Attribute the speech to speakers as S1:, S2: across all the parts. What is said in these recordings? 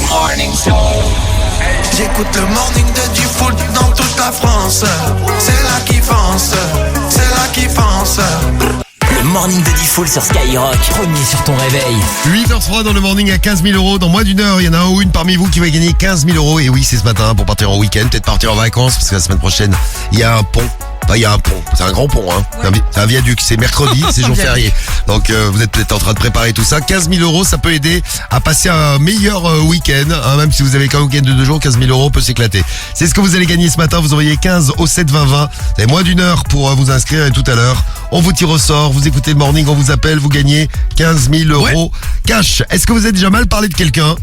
S1: Morning Show.
S2: J'écoute le morning de Diffoul dans toute la France. C'est là qui fonce, c'est là qui fonce.
S3: Le morning de Diffoul sur Skyrock, premier sur ton réveil.
S4: 8h03 dans le morning à 15 000 euros. Dans moins d'une heure, il y en a un ou une parmi vous qui va gagner 15 000 euros. Et oui, c'est ce matin pour partir en week-end, peut-être partir en vacances, parce que la semaine prochaine, il y a un pont. Enfin, il y a un pont, c'est un grand pont, hein. Ouais. C'est un viaduc, c'est mercredi, c'est jour férié. Donc vous êtes peut-être en train de préparer tout ça. 15 000 euros, ça peut aider à passer un meilleur week-end, hein. Même si vous avez qu'un week-end de 2 jours, 15 000 euros peut s'éclater. C'est ce que vous allez gagner ce matin. Vous envoyez 15 au 7 20 20. Vous avez moins d'une heure pour vous inscrire, et tout à l'heure, on vous tire au sort. Vous écoutez le morning, on vous appelle, vous gagnez 15 000 euros cash. Est-ce que vous avez déjà mal parlé de quelqu'un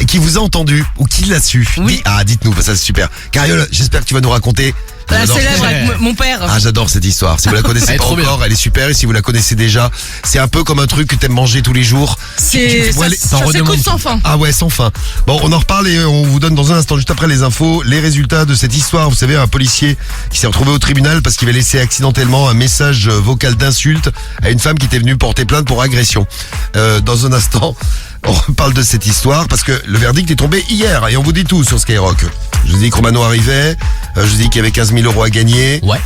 S4: et qui vous a entendu ou qui l'a su?
S5: Oui.
S4: Dites-nous, ça c'est super. Cariole, j'espère que tu vas nous raconter
S5: la célèbre avec mon père.
S4: Ah, j'adore cette histoire. Si vous la connaissez pas encore, elle est super. Et si vous la connaissez déjà, c'est un peu comme un truc que t'aimes manger tous les jours.
S5: Ça s'écoute sans fin.
S4: Ah ouais, sans fin. Bon, on en reparle et on vous donne dans un instant, juste après les infos, les résultats de cette histoire. Vous savez, un policier qui s'est retrouvé au tribunal parce qu'il avait laissé accidentellement un message vocal d'insulte à une femme qui était venue porter plainte pour agression. Dans un instant, on reparle de cette histoire parce que le verdict est tombé hier et on vous dit tout sur Skyrock. Je vous dis que Romano arrivait, je vous dis qu'il y avait 15 000 euros à gagner.
S3: Ouais.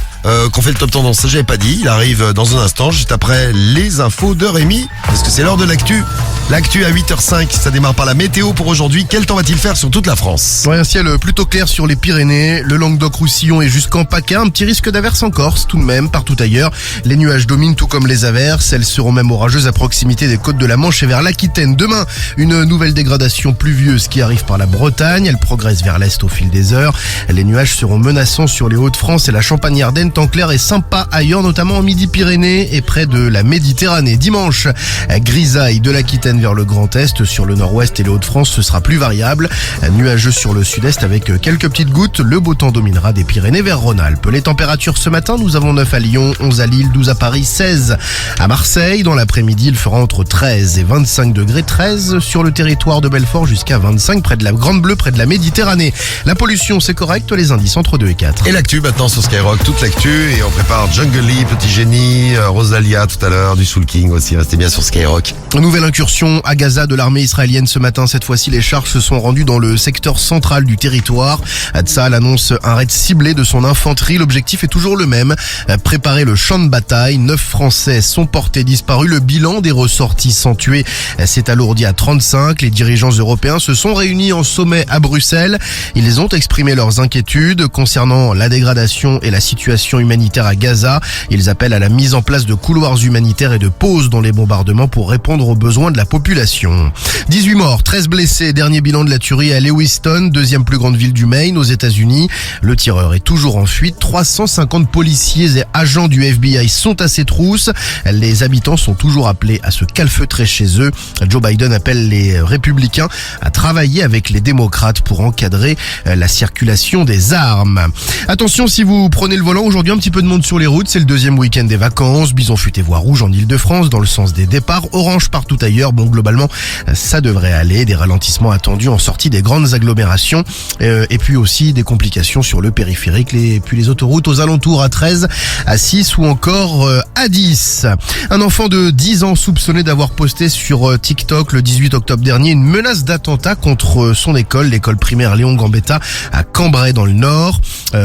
S4: Qu'on fait le top tendance, ça j'avais pas dit. Il arrive dans un instant, juste après les infos de Rémi, parce que c'est l'heure de l'actu. L'actu à 8h05, ça démarre par la météo pour aujourd'hui. Quel temps va-t-il faire sur toute la France?
S6: Ouais, un ciel plutôt clair sur les Pyrénées, le Languedoc-Roussillon et jusqu'en PACA. Un petit risque d'averse en Corse, tout de même, partout ailleurs. Les nuages dominent tout comme les averses. Elles seront même orageuses à proximité des côtes de la Manche et vers l'Aquitaine. Demain, une nouvelle dégradation pluvieuse qui arrive par la Bretagne. Elle progresse vers l'est au fil des heures. Les nuages seront menaçants sur les Hauts-de-France et la Champagne-Ardenne. Temps clair et sympa ailleurs, notamment en Midi-Pyrénées et près de la Méditerranée. Dimanche, grisaille de l'Aquitaine vers le Grand Est. Sur le Nord-Ouest et les Hauts-de-France, ce sera plus variable. Nuageux sur le Sud-Est avec quelques petites gouttes. Le beau temps dominera des Pyrénées vers Rhône-Alpes. Les températures ce matin, nous avons 9 à Lyon, 11 à Lille, 12 à Paris, 16 à Marseille. Dans l'après-midi, il fera entre 13 et 25 degrés. 13 sur le territoire de Belfort jusqu'à 25 près de la Grande Bleue, près de la Méditerranée. La pollution, c'est correct. Les indices entre 2 et 4.
S4: Et l'actu maintenant sur Skyrock, toute l'actu. Et on prépare Jungle Lee, Petit Génie, Rosalia tout à l'heure, du Soul King aussi. Restez bien sur Skyrock.
S6: Nouvelle incursion à Gaza de l'armée israélienne ce matin. Cette fois-ci, les charges se sont rendues dans le secteur central du territoire. Tsahal annonce un raid ciblé de son infanterie. L'objectif est toujours le même, préparer le champ de bataille. 9 Français sont portés disparus. Le bilan des ressortissants tués s'est alourdi à 35. Les dirigeants européens se sont réunis en sommet à Bruxelles. Ils ont exprimé leurs inquiétudes concernant la dégradation et la situation humanitaire à Gaza. Ils appellent à la mise en place de couloirs humanitaires et de pauses dans les bombardements pour répondre aux besoins de la population. 18 morts, 13 blessés. Dernier bilan de la tuerie à Lewiston, deuxième plus grande ville du Maine aux États-Unis. Le tireur est toujours en fuite. 350 policiers et agents du FBI sont à ses trousses. Les habitants sont toujours appelés à se calfeutrer chez eux. Joe Biden appelle les républicains à travailler avec les démocrates pour encadrer la circulation des armes. Attention, si vous prenez le volant aujourd'hui, un petit peu de monde sur les routes. C'est le deuxième week-end des vacances. Bison futé voie rouge en Ile-de-France dans le sens des départs. Orange partout ailleurs. Bon, globalement, ça devrait aller. Des ralentissements attendus en sortie des grandes agglomérations. Et puis aussi des complications sur le périphérique. Et puis les autoroutes aux alentours à 13, à 6 ou encore à 10. Un enfant de 10 ans soupçonné d'avoir posté sur TikTok le 18 octobre dernier une menace d'attentat contre son école, l'école primaire Léon Gambetta à Cambrai dans le Nord.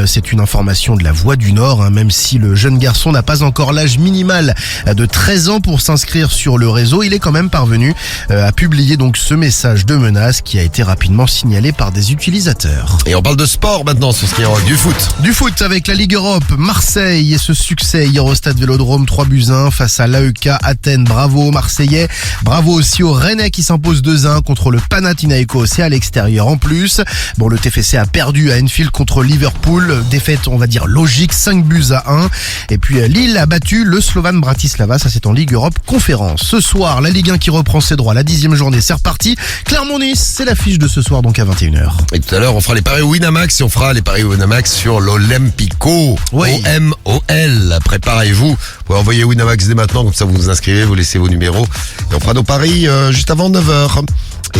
S6: C'est une information de la Voix du Nord, même si le jeune garçon n'a pas encore l'âge minimal de 13 ans pour s'inscrire sur le réseau. Il est quand même parvenu à publier donc ce message de menace qui a été rapidement signalé par des utilisateurs.
S4: Et on parle de sport maintenant sur Skyrock, du foot.
S6: Du foot avec la Ligue Europe, Marseille et ce succès hier au stade Vélodrome, 3-1 face à l'AEK Athènes. Bravo aux Marseillais, bravo aussi aux Rennais qui s'imposent 2-1 contre le Panathinaikos, c'est à l'extérieur en plus. Bon, le TFC a perdu à Anfield contre Liverpool, défaite on va dire logique, 5-1. Et puis Lille a battu le Slovan Bratislava, ça c'est en Ligue Europe Conférence. Ce soir, la Ligue 1 qui reprend ses droits, la 10e journée, c'est reparti. Clermont-Nice, c'est l'affiche de ce soir donc à 21h.
S4: Et tout à l'heure, on fera les paris Winamax et on fera les paris Winamax sur l'Olympico.
S6: Oui.
S4: OMOL. Préparez-vous. Vous pouvez envoyer Winamax dès maintenant, comme ça vous vous inscrivez, vous laissez vos numéros. Et on fera nos paris juste avant 9h.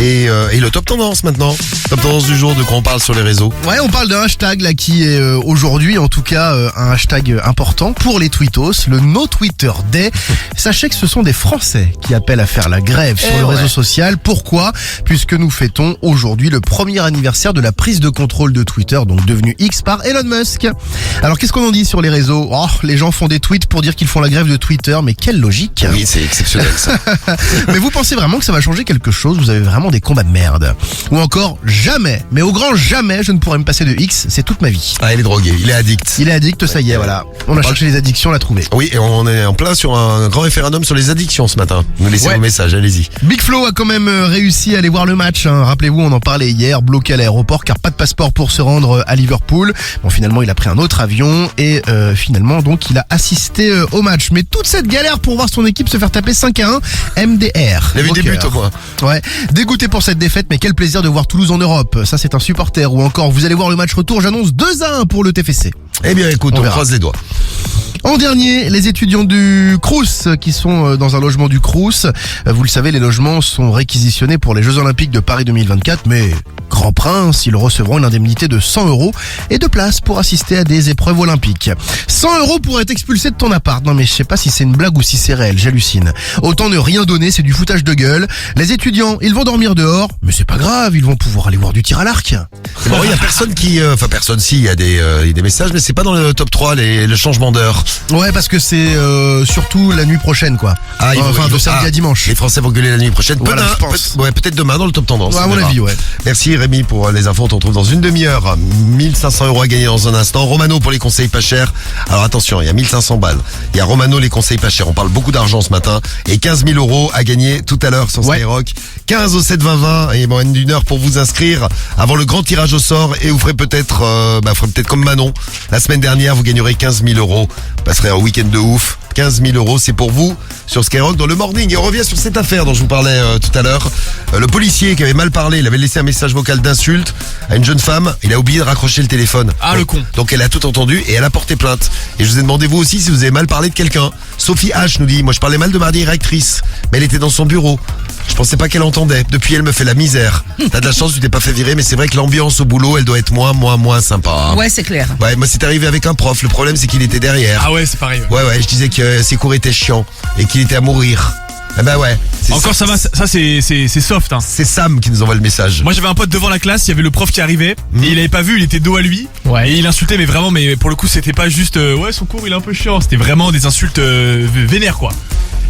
S4: Et le top tendance maintenant. Top tendance du jour, de quoi on parle sur les réseaux.
S6: Ouais, on parle d'un hashtag là qui est aujourd'hui, en tout cas, un hashtag important pour les tweetos, le No Twitter Day. Sachez que ce sont des Français qui appellent à faire la grève sur le réseau social. Pourquoi ? Puisque nous fêtons aujourd'hui le premier anniversaire de la prise de contrôle de Twitter, donc devenu X par Elon Musk. Alors qu'est-ce qu'on en dit sur les réseaux ? Oh, les gens font des tweets pour dire qu'ils font la grève de Twitter, mais quelle logique !
S4: Oui, c'est exceptionnel ça.
S6: Mais vous pensez vraiment que ça va changer quelque chose ? Vous avez vraiment des combats de merde. Ou encore, jamais, mais au grand jamais, je ne pourrais me passer de X, c'est toute ma vie.
S4: Ah, il est drogué, il est addict.
S6: Il est addict, ça y est, voilà. On a cherché les addictions, on l'a trouvé.
S4: Oui, et on est en plein sur un grand référendum sur les addictions ce matin. Nous laissez vos messages, allez-y.
S6: Big Flo a quand même réussi à aller voir le match. Rappelez-vous, on en parlait hier, bloqué à l'aéroport car pas de passeport pour se rendre à Liverpool. Bon, finalement, il a pris un autre avion et finalement, donc, il a assisté au match. Mais toute cette galère pour voir son équipe se faire taper 5-1, MDR.
S4: Il a vu des buts au moins.
S6: Ouais, dégoûté pour cette défaite, mais quel plaisir de voir Toulouse en Europe. Ça, c'est un supporter. Ou encore, vous allez voir le match retour, j'annonce 2-1 pour le TFC.
S4: Eh bien, écoute, on croise les doigts.
S6: En dernier, les étudiants du Crous qui sont dans un logement du Crous. Vous le savez, les logements sont réquisitionnés pour les Jeux Olympiques de Paris 2024, mais grand prince, ils recevront une indemnité de 100 € et de place pour assister à des épreuves olympiques. 100 € pour être expulsé de ton appart. Non mais je sais pas si c'est une blague ou si c'est réel, j'hallucine. Autant ne rien donner, c'est du foutage de gueule. Les étudiants, ils vont dormir dehors, mais c'est pas grave, ils vont pouvoir aller voir du tir à l'arc.
S4: Bon, il y a personne qui... personne, si, il y a des messages, mais c'est pas dans le top 3, le changement d'heure.
S6: Ouais, parce que c'est surtout la nuit prochaine, quoi.
S4: Ah,
S6: de samedi à dimanche.
S4: Les Français vont gueuler la nuit prochaine.
S6: Voilà, je pense.
S4: Peut-être demain dans le top tendance.
S6: Ouais, à mon avis, ouais.
S4: Merci Rémi pour les infos, on te retrouve dans une demi-heure. 1500 € à gagner dans un instant. Romano pour les conseils pas chers. Alors attention, il y a 1500 balles. Il y a Romano, les conseils pas chers. On parle beaucoup d'argent ce matin. Et 15 000 € à gagner tout à l'heure sur Skyrock. 15 au 7 20 20. Et bon, une heure pour vous inscrire avant le grand tirage au sort. Et vous ferez peut-être comme Manon. La semaine dernière, vous gagnerez 15 000 €. Vous passerez un week-end de ouf. 15 000 €, c'est pour vous sur Skyrock dans le morning. Et on revient sur cette affaire dont je vous parlais tout à l'heure. Le policier qui avait mal parlé, il avait laissé un message vocal d'insulte à une jeune femme. Il a oublié de raccrocher le téléphone.
S1: Ah, le con.
S4: Donc elle a tout entendu et elle a porté plainte. Et je vous ai demandé vous aussi si vous avez mal parlé de quelqu'un. Sophie H nous dit, moi je parlais mal de ma directrice, mais elle était dans son bureau. Je pensais pas qu'elle entendait. Depuis, elle me fait la misère. T'as de la chance, tu t'es pas fait virer, mais c'est vrai que l'ambiance au boulot, elle doit être moins sympa.
S5: Ouais, c'est clair.
S4: Ouais, moi c'est arrivé avec un prof. Le problème, c'est qu'il était derrière.
S1: Ah ouais, c'est pareil.
S4: Ouais, je disais que ses cours étaient chiants et qu'il était à mourir. Eh ben ouais.
S1: Encore ça va, ça c'est soft. Hein.
S4: C'est Sam qui nous envoie le message.
S1: Moi j'avais un pote devant la classe, il y avait le prof qui arrivait et il avait pas vu, il était dos à lui. Ouais. Et il insultait, mais vraiment, mais pour le coup c'était pas juste ouais son cours il est un peu chiant, c'était vraiment des insultes vénères quoi.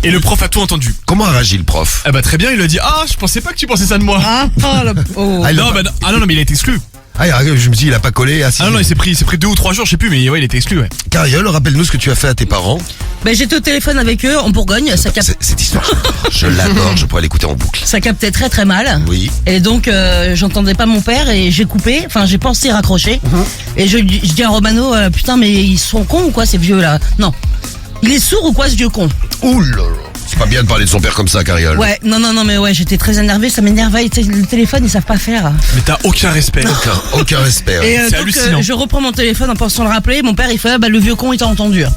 S1: Et le prof a tout entendu.
S4: Comment a réagi le prof ?
S1: Eh bah très bien, il lui a dit ah je pensais pas que tu pensais ça de moi.
S5: Non,
S1: mais il a été exclu.
S4: Ah, je me dis il a pas collé.
S1: Ah non, il s'est pris 2 ou 3 jours, je sais plus, mais ouais il était exclu ouais.
S4: Cariole, rappelle-nous ce que tu as fait à tes parents.
S5: Ben, j'étais au téléphone avec eux en Bourgogne.
S4: Cette histoire, je l'adore, je pourrais l'écouter en boucle.
S5: Ça captait très très mal.
S4: Oui.
S5: Et donc j'entendais pas mon père et j'ai coupé. Enfin j'ai pensé raccrocher. Et je dis à Romano, putain mais ils sont cons ou quoi ces vieux là ? Non. Il est sourd ou quoi ce vieux con ?
S4: Ouh là là. C'est pas bien de parler de son père comme ça, Cariole.
S5: Ouais, non, mais ouais, j'étais très énervée, ça m'énervait. Le téléphone, ils savent pas faire.
S1: Mais t'as aucun respect.
S4: Aucun respect.
S5: Et
S1: c'est hallucinant.
S5: je reprends mon téléphone en pensant le rappeler. Mon père, il fait, le vieux con, il t'a entendu.
S4: Aïe.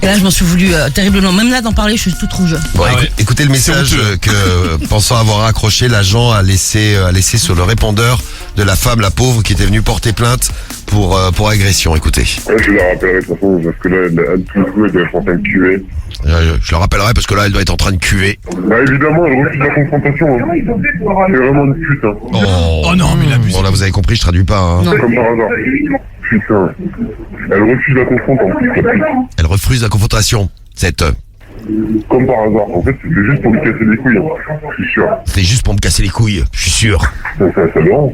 S5: Et là, je m'en suis voulu terriblement. Même là, d'en parler, je suis toute rouge.
S4: Bon, écoutez le message que, pensant avoir accroché, l'agent a laissé sur le répondeur de la femme, la pauvre, qui était venue porter plainte pour agression. Écoutez.
S7: Ouais, je la rappellerai de toute façon, parce que là, elle est en train de cuver.
S4: Je le rappellerai parce que là, elle doit être en train de cuver.
S7: Bah évidemment, elle refuse la confrontation. Hein. C'est vraiment une pute. Hein.
S1: Oh non, mais l'abus.
S4: Bon là, vous avez compris, je traduis pas. Hein.
S5: Non.
S7: Comme par hasard. Putain. Elle refuse la confrontation.
S4: Elle refuse la confrontation.
S7: Comme par hasard. En fait, c'était juste pour lui casser les couilles. Hein. Je suis sûr.
S4: C'était juste pour me casser les couilles, je suis sûr.
S7: Ça dérange.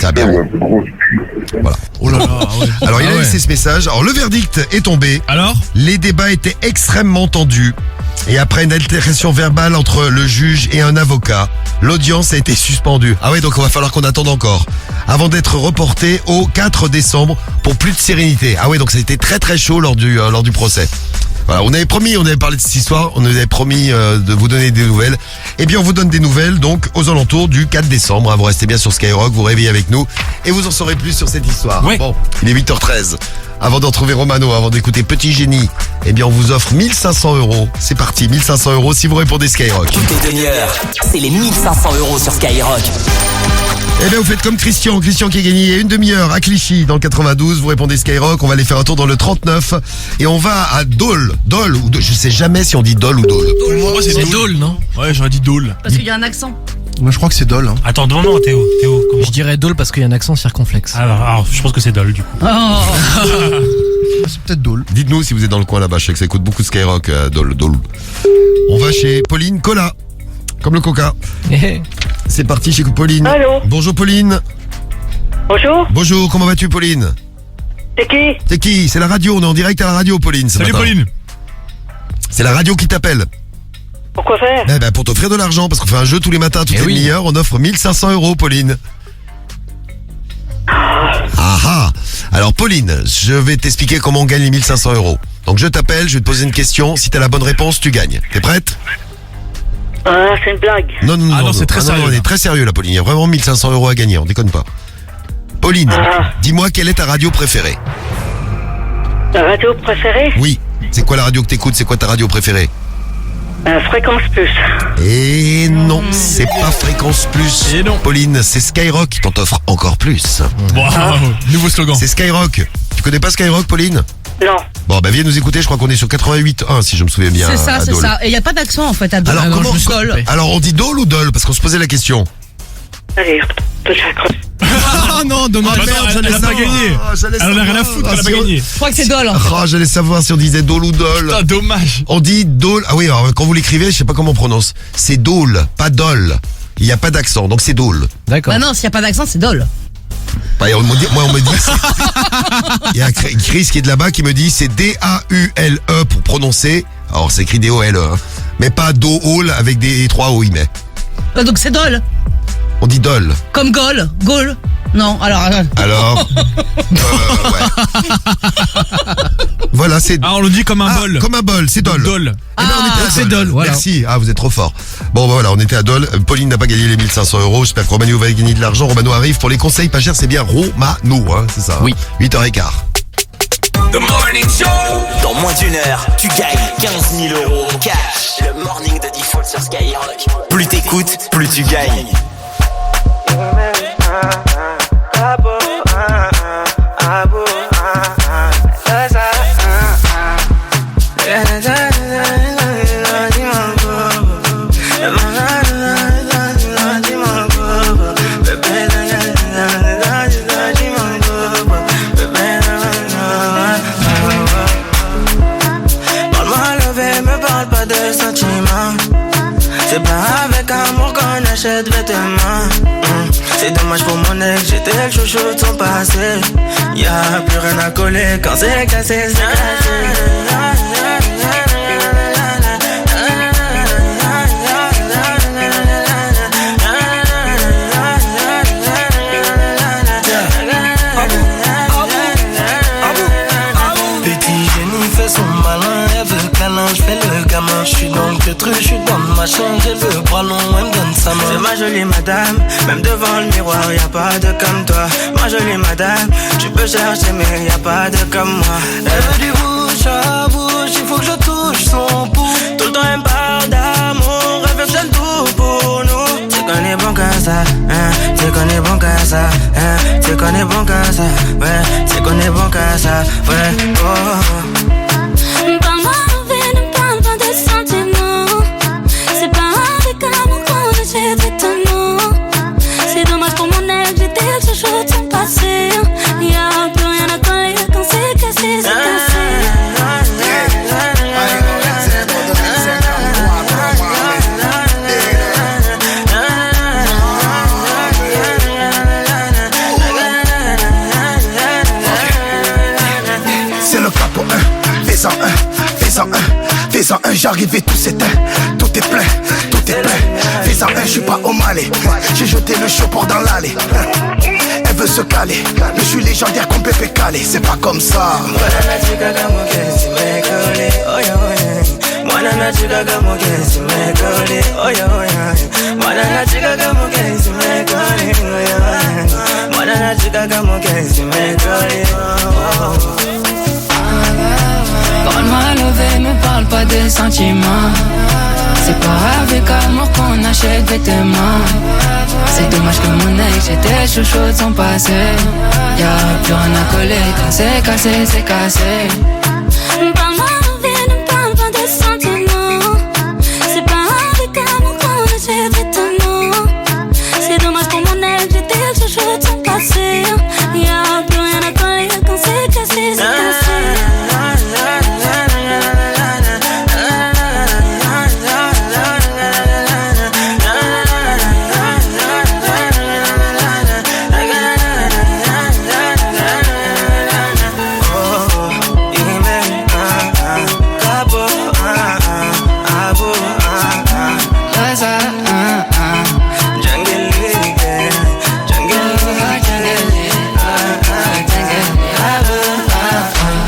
S4: Ça bien.
S7: Ouais, grosse pute.
S4: Voilà.
S1: Oh là là, ouais.
S4: Alors il a laissé ce message. Alors le verdict est tombé.
S1: Alors ?
S4: Les débats étaient extrêmement tendus. Et après une altération verbale entre le juge et un avocat, l'audience a été suspendue. Ah ouais, donc il va falloir qu'on attende encore. Avant d'être reportée au 4 décembre pour plus de sérénité. Ah ouais, donc ça a été très très chaud lors du procès. Voilà, on avait parlé de cette histoire, on avait promis de vous donner des nouvelles. Eh bien, on vous donne des nouvelles, donc, aux alentours du 4 décembre. Hein, vous restez bien sur Skyrock, vous réveillez avec nous, et vous en saurez plus sur cette histoire.
S1: Ouais.
S4: Bon, il est 8h13. Avant de retrouver Romano, avant d'écouter Petit Génie, eh bien on vous offre 1500 €. C'est parti, 1500 € si vous répondez Skyrock.
S3: Toutes les demi-heures, c'est les 1500 € sur Skyrock.
S4: Eh bien vous faites comme Christian qui a gagné une demi-heure à Clichy dans le 92, vous répondez Skyrock, on va aller faire un tour dans le 39 et on va à Dole, ou je sais jamais si on dit Dole ou Dole.
S1: Moi c'est Dole, non? Ouais, j'aurais dit Dole.
S5: Parce qu'il y a un accent.
S6: Moi je crois que c'est Dole. Hein.
S8: Attends, demande-moi Théo, comment?
S9: Je dirais Dole parce qu'il y a un accent circonflexe.
S8: Alors, je pense que c'est Dole du coup.
S5: Oh.
S6: C'est peut-être Dole.
S4: Dites-nous si vous êtes dans le coin là-bas, je sais que ça écoute beaucoup de Skyrock, Dole. On va chez Pauline Cola, comme le coca. C'est parti chez Pauline.
S10: Allô.
S4: Bonjour Pauline.
S10: Bonjour.
S4: Bonjour, comment vas-tu Pauline?
S10: C'est qui?
S4: C'est qui? C'est la radio, on est en direct à la radio Pauline.
S1: Salut Pauline.
S4: C'est la radio qui t'appelle.
S10: Pourquoi faire?
S4: Eh ben pour t'offrir de l'argent, parce qu'on fait un jeu tous les matins, toutes les demi-heures, on offre 1500 € Pauline. Ah. Alors Pauline, je vais t'expliquer comment on gagne les 1500 €. Donc je t'appelle, je vais te poser une question, si t'as la bonne réponse, tu gagnes. T'es prête?
S10: Ah, c'est une blague.
S4: Non,
S1: c'est très sérieux.
S4: on est très sérieux là Pauline, il y a vraiment 1500 € à gagner, on déconne pas. Pauline, dis-moi quelle est ta radio préférée?
S10: La radio préférée?
S4: Oui, c'est quoi la radio que t'écoutes, c'est quoi ta radio préférée?
S10: Fréquence Plus.
S4: Et non, c'est pas Fréquence Plus.
S1: Et non.
S4: Pauline, c'est Skyrock qui t'en offre encore plus.
S1: Wow, nouveau slogan.
S4: C'est Skyrock. Tu connais pas Skyrock Pauline?
S10: Non.
S4: Bon bah viens nous écouter, je crois qu'on est sur 88.1 si je me souviens bien.
S5: C'est ça,
S4: à
S5: c'est
S4: Dole.
S5: ça. Et il n'y a pas d'accent en fait à Dole.
S4: Alors comment
S5: Dole.
S4: Alors on dit Dole ou Dole? Parce qu'on se posait la question.
S10: Allez, j'accroche.
S6: Oh non, dommage.
S1: Bah non, elle a pas gagné. Elle en a rien à foutre, elle a pas gagné.
S5: Je crois que c'est Dole.
S4: Oh, j'allais savoir si on disait Dole ou Dole.
S1: Putain, dommage.
S4: On dit Dole. Ah oui, alors quand vous l'écrivez, je sais pas comment on prononce. C'est Dole, pas Dole. Il n'y a pas d'accent, donc c'est Dole.
S9: D'accord.
S5: Bah non, s'il n'y a pas d'accent, c'est Dole.
S4: Bah, on me dit. Il y a Chris qui est de là-bas qui me dit c'est D-A-U-L-E pour prononcer. Alors c'est écrit D-O-L-E, hein. Mais pas Do-Hall avec des 3 O, mais.
S5: Donc c'est Dole.
S4: On dit Dole.
S5: Comme Gaulle. Gaulle. Non, alors.
S4: Alors. Ouais. Voilà, c'est.
S1: Ah, on le dit comme un bol.
S4: Comme un bol, c'est Dole.
S1: Dole.
S4: Eh ben, on était à
S1: c'est Dole, voilà.
S4: Merci. Ah, vous êtes trop fort. Bon, bah, voilà, on était à Dole. Pauline n'a pas gagné les 1500 €. J'espère que Romano va gagner de l'argent. Romano arrive pour les conseils pas chers. C'est bien Romano, hein, c'est ça.
S9: Oui.
S4: 8h15.
S3: The Morning Show. Dans moins d'une heure, tu gagnes 15 000 € cash. Le Morning de Default sur Skyrock. Plus t'écoutes, plus tu gagnes.
S2: C'est pas avec amour qu'on achète vêtements. C'est dommage pour mon ex, j'étais le chouchou de son passé. Y'a plus rien à coller quand c'est cassé, c'est cassé. Je fais le gamin, je suis dans le truc, je suis dans ma chambre, j'ai le bras long, elle me donne sa main. C'est ma jolie madame, même devant le miroir, y'a pas de comme toi. Ma jolie madame, tu peux chercher mais y'a pas de comme moi. Elle veut du bouche à bouche, il faut que je touche son pouls. Tout le temps elle me parle d'amour, elle veut seul tout pour nous. C'est qu'on est bon qu'à ça, hein, c'est qu'on est bon qu'à ça, hein, c'est qu'on est bon qu'à ça, ouais, c'est qu'on est bon qu'à ça, ouais, oh.
S11: C'est dommage pour mon ex, j'étais le chouchou de son passé. Y'a plus rien à coller quand c'est cassé, c'est cassé.
S2: C'est le capo 1, fais-en un, fais-en un, fais-en un, j'arrive et tout s'éteint, tout est plein, tout est plein. Fais-en un, je suis pas au Malais, j'ai jeté le chapeau dans l'allée. Elle veut se caler, mais je suis légendaire comme Pépé Calé, c'est pas comme ça.
S12: parle pas de sentiments. C'est pas avec amour qu'on achète vêtements. C'est dommage que mon ex, j'étais chouchou de son passé. Y'a plus rien à coller, quand c'est cassé, c'est cassé.
S11: Parle-moi de vie, ne parle pas de sentiments. C'est pas avec amour qu'on achète vêtements. C'est dommage pour mon ex, j'étais chouchou de son passé. Y'a plus rien à coller, quand c'est cassé, c'est cassé.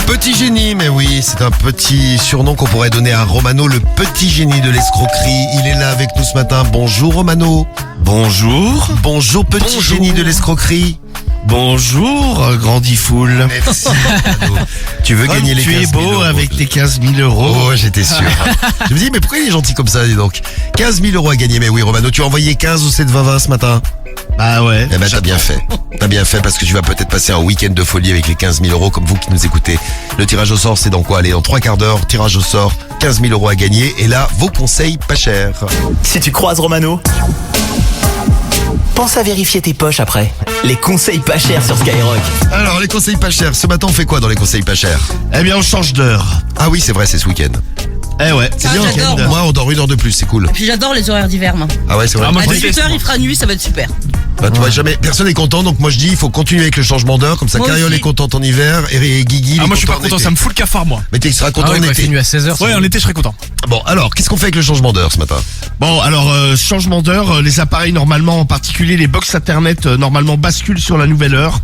S4: Petit génie, mais oui, c'est un petit surnom qu'on pourrait donner à Romano, le petit génie de l'escroquerie. Il est là avec nous ce matin. Bonjour Romano.
S13: Bonjour.
S4: Bonjour petit génie de l'escroquerie.
S13: Bonjour, Grandifool.
S4: Merci Romano. Tu veux gagner les 15 000
S13: Tu es beau
S4: euros.
S13: avec tes 15 000 euros.
S4: Oh, j'étais sûr. Je me dis, mais pourquoi il est gentil comme ça, dis donc. 15 000 euros à gagner. Mais oui, Romano, tu as envoyé 15 au 7-20-20 ce matin.
S13: Bah ouais.
S4: Eh ben, t'as bien fait. T'as bien fait parce que tu vas peut-être passer un week-end de folie avec les 15 000 euros comme vous qui nous écoutez. Le tirage au sort, c'est dans quoi? Allez, dans 3 quarts d'heure, tirage au sort, 15 000 euros à gagner. Et là, vos conseils pas chers.
S3: Si tu croises Romano, pense à vérifier tes poches après. Les conseils pas chers sur Skyrock.
S4: Alors, les conseils pas chers. Ce matin, on fait quoi dans les conseils pas chers?
S13: Eh bien, on change d'heure.
S4: Ah oui, c'est vrai, c'est ce week-end.
S13: Eh ouais, c'est
S5: Ah,
S13: bien
S5: j'adore.
S13: week-end.
S4: Moi, on dort 1 heure de plus, c'est cool.
S5: Et puis j'adore les horaires d'hiver, moi.
S4: Ah ouais, c'est vrai.
S1: Ah, moi,
S5: À
S1: je
S5: 18h, il fera nuit, ça va être super.
S4: Bah, tu vois, jamais, personne n'est content, donc moi je dis, il faut continuer avec le changement d'heure, comme ça,
S5: Moi
S4: Cariole
S5: aussi.
S4: est contente en hiver, et Guigui,
S1: Ah, moi je suis pas
S4: en
S1: content,
S4: été.
S1: ça me fout le cafard moi.
S4: Mais tu seras content
S9: Ah ouais,
S4: en
S9: quand il
S4: été.
S9: fait nuit à 16h.
S1: Ouais, en été je serais content.
S4: Bon, alors, qu'est-ce qu'on fait avec le changement d'heure ce matin?
S13: Bon, alors, changement d'heure, les appareils normalement, en particulier les box internet, normalement basculent sur la nouvelle heure.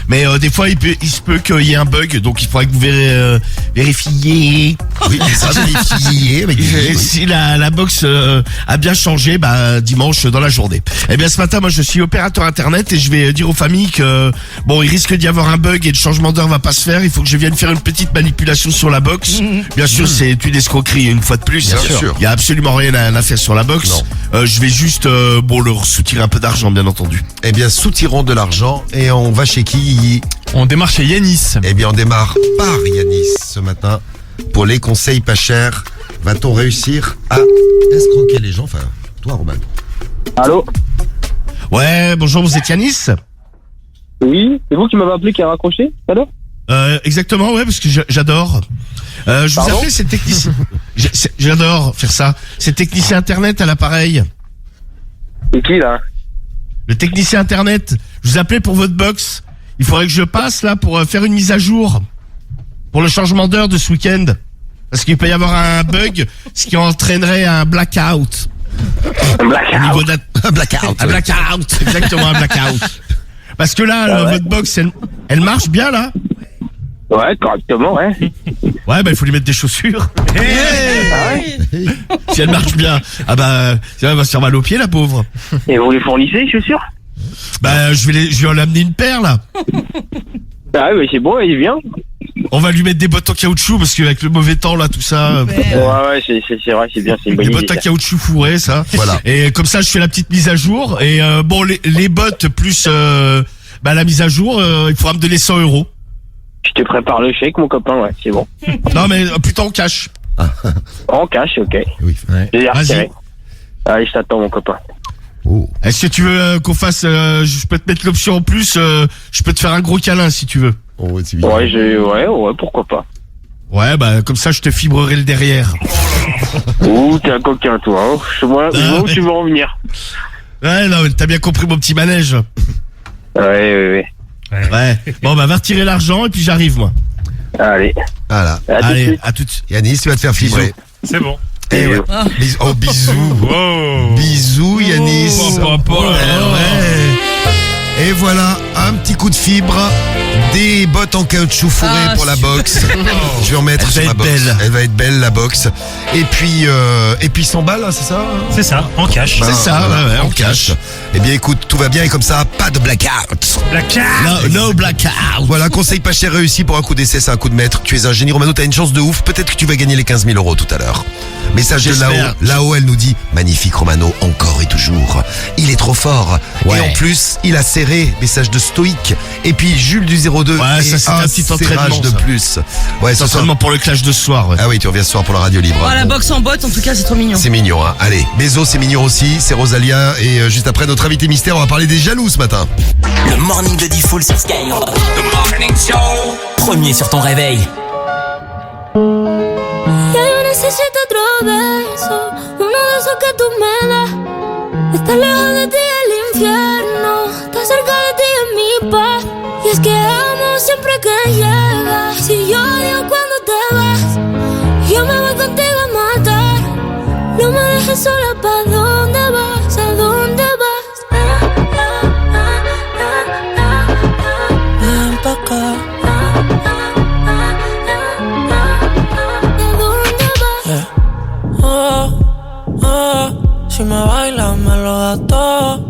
S13: Mais des fois, il se peut qu'il y ait un bug, donc il faudrait que vous vérifiez.
S4: Oui, c'est ça, vérifier avec Guigui,
S13: Et
S4: oui.
S13: si la box a bien changé, bah dimanche dans la journée. Eh bien ce matin, moi je suis opérateur internet et je vais dire aux familles que bon, il risque d'y avoir un bug et le changement d'heure va pas se faire. Il faut que je vienne faire une petite manipulation sur la box. Bien sûr, c'est une escroquerie une fois de plus.
S4: Bien sûr.
S13: Il y a absolument rien à faire sur la box. Je vais juste leur soutirer un peu d'argent, bien entendu.
S4: Eh bien, soutirons de l'argent et on va chez qui, Guigui?
S1: On démarre chez Yanis.
S4: Eh bien, on démarre par Yanis ce matin pour les conseils pas chers. Va-t-on réussir à escroquer les gens? Enfin, toi, Roman.
S14: Allô?
S13: Ouais, bonjour, vous êtes Yanis?
S14: Oui, c'est vous qui m'avez appelé qui a raccroché tout à l'heure?
S13: Exactement, ouais, parce que j'adore. Je vous
S14: Pardon
S13: appelais, c'est technicien. J'adore faire ça. C'est technicien internet à l'appareil.
S14: C'est qui là?
S13: Le technicien internet. Je vous appelais pour votre box. Il faudrait que je passe là pour faire une mise à jour. Pour le changement d'heure de ce week-end. Parce qu'il peut y avoir un bug, ce qui entraînerait un blackout.
S14: Un blackout.
S13: Au niveau de
S4: Un blackout.
S13: un blackout. Exactement, un blackout. Parce que là,
S14: ouais.
S13: votre box, elle marche bien là?
S14: Ouais, correctement, ouais.
S13: Ouais, bah il faut lui mettre des chaussures.
S14: Ah ouais?
S13: Si elle marche bien. Ah bah, elle va se faire mal aux pieds, la pauvre.
S14: Et vous les fournissez, je suis sûr?
S13: Bah, je vais en amener une paire, là.
S14: Ah ouais, mais c'est bon, il vient.
S13: On va lui mettre des bottes en caoutchouc, parce qu'avec le mauvais temps, là, tout ça.
S14: Ouais, c'est vrai, c'est bien, c'est une bonne
S13: Les
S14: idée.
S13: bottes à
S14: ça.
S13: caoutchouc fourrées, ça.
S4: Voilà.
S13: Et comme ça, je fais la petite mise à jour. Et bon, les bottes plus la mise à jour, il faudra me donner 100 €.
S14: Je te prépare le chèque, mon copain, ouais, c'est bon.
S13: Non, mais plutôt en cash.
S14: En cash, ok.
S4: Oui.
S14: J'ai
S13: Vas-y.
S14: retiré. Allez, je t'attends, mon copain.
S4: Oh.
S13: Est-ce que tu veux qu'on fasse... je peux te mettre l'option en plus. Je peux te faire un gros câlin, si tu veux.
S4: Oh, c'est bien.
S14: Ouais, pourquoi pas.
S13: Ouais, bah comme ça, je te fibrerai le derrière.
S14: Ouh, t'es un coquin, toi, hein. Je vois où tu veux en venir.
S13: Ouais, non, mais t'as bien compris mon petit manège.
S14: Ouais.
S13: Ouais. Bon, bah va retirer l'argent et puis j'arrive, moi.
S14: Allez.
S4: Voilà.
S13: Allez, à tout de suite.
S4: Yanis, tu vas te faire fibrer.
S1: C'est bon.
S4: Eh ouais. Oh, bisous. Bisous, Yanis. Ouais. Et voilà, un petit coup de fibre, des bottes en caoutchouc fourrées pour la box. Je vais en mettre sur ma box. Elle va être belle, la box. Et puis 100 balles, hein, c'est ça?
S8: C'est ça, en cash.
S4: Ben,
S13: C'est ça,
S4: voilà,
S13: ouais,
S4: en cash. Eh bien, écoute, tout va bien et comme ça, pas de blackout.
S13: No blackout.
S4: Voilà, conseil pas cher réussi pour un coup d'essai, c'est un coup de maître. Tu es un génie Romano, t'as une chance de ouf. Peut-être que tu vas gagner les 15 000 € tout à l'heure. Message de
S13: J'espère.
S4: là-haut, elle nous dit magnifique Romano, encore et toujours. Il est trop fort.
S6: Ouais.
S4: Et en plus, il a serré. Message de stoïque. Et puis Jules du 02.
S13: Ouais, ça, c'est un petit
S4: serrage
S13: entraînement,
S4: de
S13: ça.
S4: plus. Ouais,
S13: C'est
S4: ce soir.
S13: seulement pour le clash de ce soir. Ouais.
S4: Ah oui, tu reviens ce soir pour la radio libre.
S5: Oh, la
S4: Bon.
S5: boxe en botte, en tout cas, c'est trop mignon.
S4: C'est mignon, hein. Allez, Bézo, c'est mignon aussi. C'est Rosalia. Et juste après, notre invité mystère, on va parler des jaloux ce matin.
S3: Le morning de Diffoul sur Skyrock. The morning show. Premier sur ton réveil.
S11: Ya yo necesito otro beso, uno de esos que tú me das. Estar lejos de ti es el infierno, estar cerca de ti es mi paz. Y es que amo siempre que llegas, si yo odio cuando te vas. Yo me voy contigo a matar, no me dejes sola, ¿pa' dónde vas? ¿A dónde vas? Ven pa' acá. Si me bailas me lo das todo.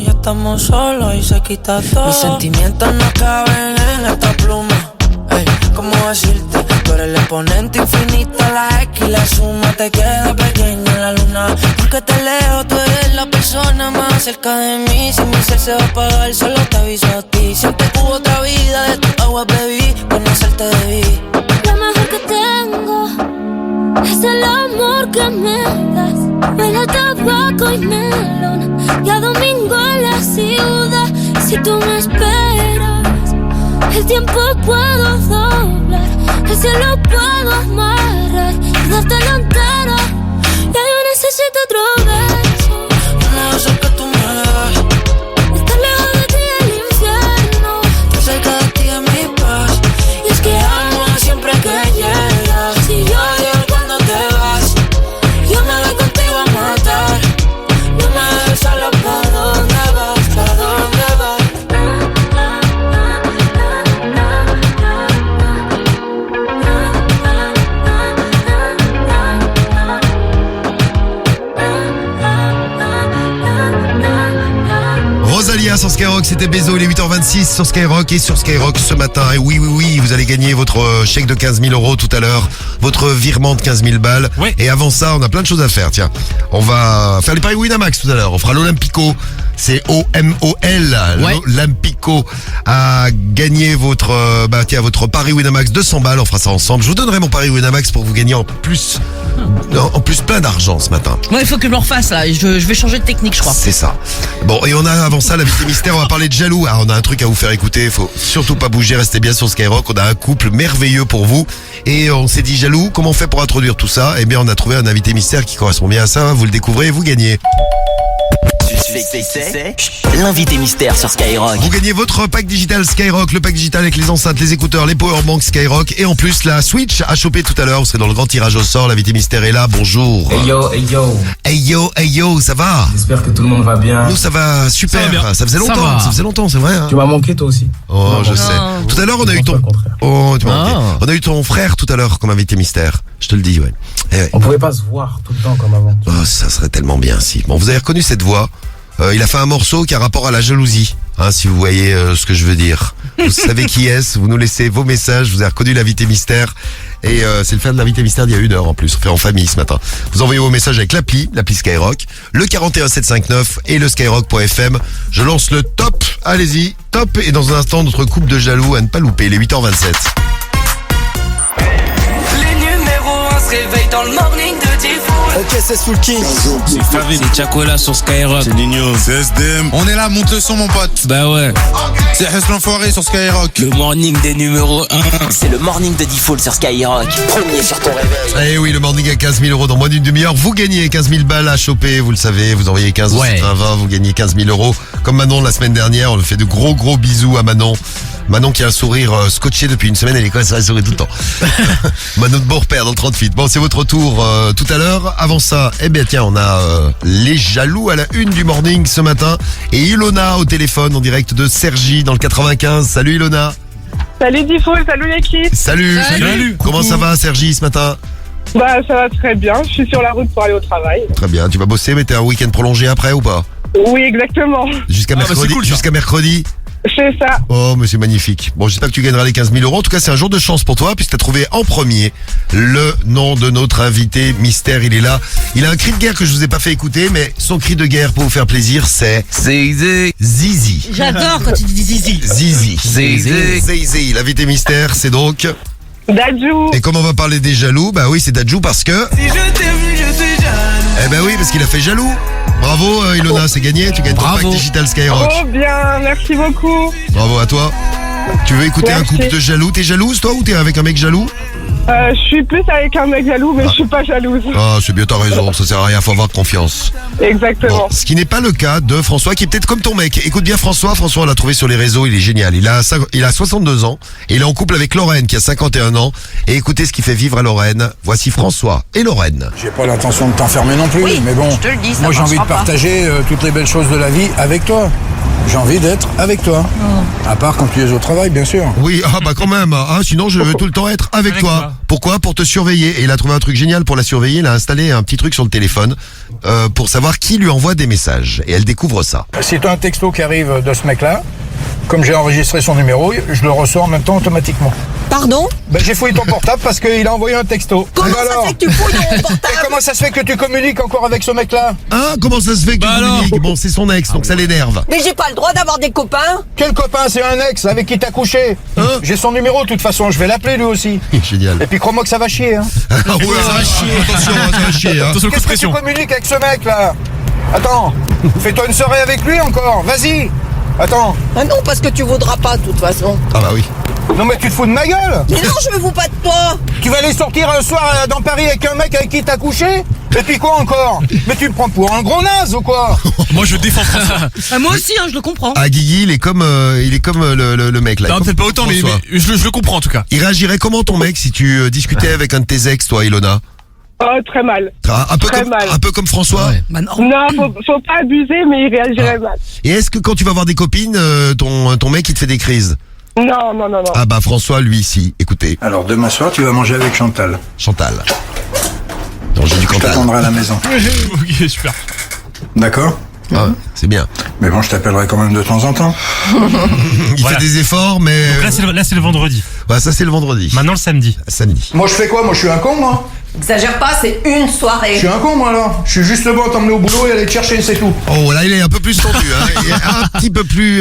S11: Ya estamos solos y se quita todo. Mis sentimientos no caben en esta pluma. Ey, ¿cómo decirte? Tú eres el exponente infinito, la X y la suma te queda pequeña en la luna. Porque te leo, tú eres la persona más cerca de mí. Si mi ser se va a apagar, solo te aviso a ti. Siempre hubo otra vida, de tu agua bebí, conocerte debí. Lo mejor que tengo es el amor que me das. Huele a tabaco y melón, y a domingo en la ciudad. Si tú me esperas, el tiempo puedo doblar, el cielo puedo amarrar y dártelo entero. Ya yo necesito otro beso, uno de esos que tú me das. Estar lejos de ti es el infierno, estar cerca de ti es mi paz. Y es que amo siempre que llegas, si yo odio cuando te vas. Yo me voy contigo a matar, no me dejes solo, ¿pa' dónde vas? ¿Pa' dónde vas?
S4: Rosalia sur Skyrock, c'était Bézo, il est 8h26 sur Skyrock et sur Skyrock ce matin. Et oui, vous allez gagner votre chèque de 15 000 € tout à l'heure, votre virement de 15 000 balles.
S1: Ouais.
S4: Et avant ça, on a plein de choses à faire, tiens. On va faire les paris Winamax tout à l'heure, on fera l'Olympico, c'est OMOL,
S6: Ouais.
S4: l'Olympico à gagner votre pari Winamax 200 balles, on fera ça ensemble. Je vous donnerai mon pari Winamax pour que vous gagniez en plus plein d'argent ce matin.
S5: Moi, il faut que je me refasse là. Je vais changer de technique, je crois.
S4: C'est ça. Bon, et on a avant ça l'invité mystère, on va parler de jaloux. Ah, on a un truc à vous faire écouter, faut surtout pas bouger, restez bien sur Skyrock. On a un couple merveilleux pour vous. Et on s'est dit jaloux, comment on fait pour introduire tout ça? Eh bien, on a trouvé un invité mystère qui correspond bien à ça. Vous le découvrez et vous gagnez.
S3: C'est l'invité mystère sur Skyrock.
S4: Vous gagnez votre pack digital Skyrock, le pack digital avec les enceintes, les écouteurs, les powerbanks Skyrock et en plus la Switch à choper tout à l'heure. Vous serez dans le grand tirage au sort. L'invité mystère est là. Bonjour.
S15: Hey yo, hey yo.
S4: Hey yo, hey yo, ça va?
S15: J'espère que tout le monde va bien.
S4: Nous ça va super.
S1: Ça va bien.
S4: Ça faisait longtemps. Ça faisait longtemps, c'est vrai. Hein.
S15: Tu m'as manqué toi aussi.
S4: Oh, je sais. Tout à l'heure, on a eu ton. Oh, tu m'as manqué.
S6: Ah.
S4: On a eu ton frère tout à l'heure comme invité mystère. Je te le dis, ouais. Eh ouais.
S15: On pouvait pas se voir tout le temps comme avant.
S4: Oh, ça serait tellement bien si. Bon, vous avez reconnu cette voix. Il a fait un morceau qui a rapport à la jalousie. Hein, si vous voyez ce que je veux dire. Vous savez qui est-ce, vous nous laissez vos messages, vous avez reconnu l'invité mystère. Et c'est le fan de l'invité mystère d'il y a 1 heure en plus, on fait en famille ce matin. Vous envoyez vos messages avec l'appli Skyrock, le 41759 et le skyrock.fm. Je lance le top, allez-y, top. Et dans un instant, notre couple de jaloux à ne pas louper, les 8h27.
S2: Les numéros 1 se réveillent dans le morning de Diffoul.
S3: Ok, c'est Soul King.
S16: C'est Farid, c'est Chacola sur Skyrock.
S17: C'est Nino, c'est SDM. On est là, monte le son mon pote.
S16: Bah ouais.
S17: C'est Hess l'enfoiré sur Skyrock.
S16: Le morning des numéros 1.
S3: C'est le morning de Diffoul sur Skyrock. Premier sur ton réveil.
S4: Eh oui, le morning à 15 000 € dans moins d'une demi-heure. Vous gagnez 15 000 balles à choper, vous le savez. Vous envoyez 15 ou 20, vous gagnez 15 000 €. Comme Manon la semaine dernière, on fait de gros bisous à Manon. Manon qui a un sourire scotché depuis une semaine, elle est comme ça, elle sourit tout le temps. Manon de Beaurepaire dans le 38. Bon, c'est votre tour tout à l'heure. Avant ça, eh bien tiens, on a les jaloux à la une du morning ce matin. Et Ilona au téléphone en direct de Cergy dans le 95. Salut Ilona.
S18: Salut Diffoul, salut l'équipe.
S4: Salut. Comment ça va Cergy ce matin?
S18: Bah ça va très bien, je suis sur la route pour aller au travail.
S4: Très bien, tu vas bosser mais t'as un week-end prolongé après ou pas?
S18: Oui, exactement.
S4: Jusqu'à mercredi.
S1: c'est cool, ça.
S4: Jusqu'à mercredi.
S18: C'est ça.
S4: Oh, mais c'est magnifique. Bon, j'espère que tu gagneras les 15 000 euros. En tout cas, c'est un jour de chance pour toi, puisque tu as trouvé en premier le nom de notre invité mystère. Il est là. Il a un cri de guerre que je vous ai pas fait écouter, mais son cri de guerre, pour vous faire plaisir, c'est Zizi. Zizi.
S5: J'adore quand tu dis zizi.
S4: Zizi.
S3: Zizi.
S4: Zizi. L'invité mystère, c'est donc...
S18: Dadju.
S4: Et comme on va parler des jaloux, bah oui, c'est Dadju parce que...
S2: Si je t'ai vu, je suis jaloux.
S4: Eh ben oui, parce qu'il a fait jaloux. Bravo Ilona, c'est gagné. Tu gagnes ton pack digital Skyrock.
S18: Oh bien, merci beaucoup.
S4: Bravo à toi. Tu veux écouter un
S18: Merci.
S4: couple de jaloux? T'es jalouse toi ou t'es avec un mec jaloux?
S18: Je suis plus avec un mec jaloux, mais je suis pas jalouse.
S4: Ah, c'est bien, t'as raison, ça sert à rien, faut avoir confiance.
S18: Exactement.
S4: Bon, ce qui n'est pas le cas de François, qui est peut-être comme ton mec. Écoute bien François, on l'a trouvé sur les réseaux, il est génial. Il a 62 ans, et il est en couple avec Lorraine, qui a 51 ans. Et écoutez ce qui fait vivre à Lorraine. Voici François et Lorraine.
S17: J'ai pas l'intention de t'enfermer non plus, mais bon,
S19: je te le dis, ça
S17: moi j'ai envie de
S19: marchera pas.
S17: partager toutes les belles choses de la vie avec toi. J'ai envie d'être avec toi. À part quand tu es au travail, bien sûr.
S4: Oui, ah bah quand même, hein, sinon je veux tout le temps être avec toi. Pourquoi? Pour te surveiller. Et il a trouvé un truc génial pour la surveiller, il a installé un petit truc sur le téléphone pour savoir qui lui envoie des messages. Et elle découvre ça.
S17: Si tu as un texto qui arrive de ce mec-là, comme j'ai enregistré son numéro, je le reçois en même temps automatiquement.
S19: Pardon?
S17: Ben, j'ai fouillé ton portable parce qu'il a envoyé un texto.
S19: Comment
S17: Et
S19: ça
S17: alors
S19: fait que tu fouilles mon portable?
S17: Et comment ça se fait que tu communiques encore avec ce mec-là?
S4: Hein? Comment ça se fait que tu communiques? Bon, c'est son ex, donc ça l'énerve.
S19: Mais j'ai pas le droit d'avoir des copains?
S17: Quel copain? C'est un ex avec qui t'as couché. J'ai son numéro de toute façon, je vais l'appeler lui aussi.
S4: Génial.
S17: Et puis crois-moi que ça va chier. Hein.
S4: Ah ouais, ça va chier, attention, ça va chier. Hein.
S1: Attention, coup de
S17: Qu'est-ce que tu
S1: pression.
S17: communiques avec ce mec là? Attends, fais-toi une soirée avec lui encore, vas-y. Attends.
S19: Ah non, parce que tu voudras pas de toute façon.
S4: Ah bah oui.
S17: Non mais tu te fous de ma gueule.
S19: Mais non, je me fous pas de toi.
S17: Tu vas aller sortir un soir dans Paris avec un mec avec qui t'as couché? Et puis quoi encore? Mais tu me prends pour un gros naze ou quoi?
S1: Moi je défends François.
S5: Moi aussi, hein, je le comprends.
S4: Ah Guigui, il est comme le mec là.
S1: Non,
S4: Comme
S1: peut-être pas autant, mais
S4: François.
S1: je le comprends en tout cas.
S4: Il réagirait comment ton mec si tu discutais avec un de tes ex, toi, Ilona?
S18: Oh, très mal.
S4: Un
S18: Mal.
S4: peu comme François.
S5: Bah non.
S18: Non, faut pas abuser, mais il réagirait mal.
S4: Et est-ce que quand tu vas voir des copines, ton mec il te fait des crises?
S18: Non, non, non, non.
S4: Ah bah François, lui, si. Écoutez.
S17: Alors demain soir tu vas manger avec Chantal.
S4: Chantal. Non, j'ai du
S17: Je
S4: Cantal.
S17: t'attendrai à la maison.
S1: Ok, super.
S17: D'accord?
S4: Ah, c'est bien.
S17: Mais bon, je t'appellerai quand même de temps en temps.
S4: Il
S8: Voilà.
S4: fait des efforts, mais...
S8: Donc là, c'est le vendredi.
S4: Ouais, ça c'est le vendredi.
S8: Maintenant, le samedi.
S4: Samedi.
S17: Moi je fais quoi? Moi je suis un con moi?
S19: Exagère pas, c'est une
S17: Je
S19: soirée.
S17: suis un con moi alors? Je suis juste bon à t'emmener au boulot et aller te chercher, c'est tout.
S4: Oh là, il est un peu plus tendu, hein. Il est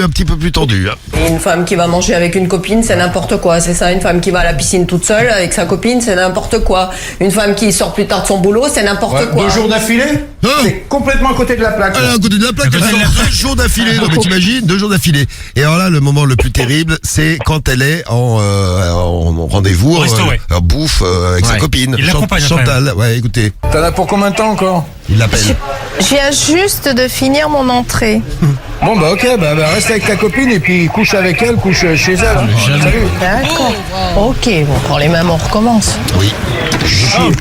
S4: un petit peu plus tendu. Hein.
S19: Et une femme qui va manger avec une copine, c'est n'importe quoi. C'est ça, une femme qui va à la piscine toute seule avec sa copine, c'est n'importe quoi. Une femme qui sort plus tard de son boulot, c'est n'importe quoi.
S17: 2 jours d'affilée?
S4: Hein?
S17: C'est complètement à côté de la plaque.
S4: Ah, à côté de la plaque, elle sort 2 jours d'affilée. Non mais t'imagines, 2 jours d'affilée. Et alors là, le moment le plus terrible, c'est quand elle est en rendez-vous,
S8: Au resto, ouais.
S4: en bouffe avec sa
S8: Ouais.
S4: copine.
S8: Il l'accompagne après.
S4: Chantal, ouais, écoutez,
S17: T'en as pour combien de temps encore?
S4: il l'appelle.
S20: Je viens juste de finir mon entrée.
S17: Bon bah ok, bah reste avec ta copine et puis couche avec elle, couche chez elle. Hein. Salut.
S20: D'accord. Ok, bon, quand les mêmes on recommence.
S4: Oui.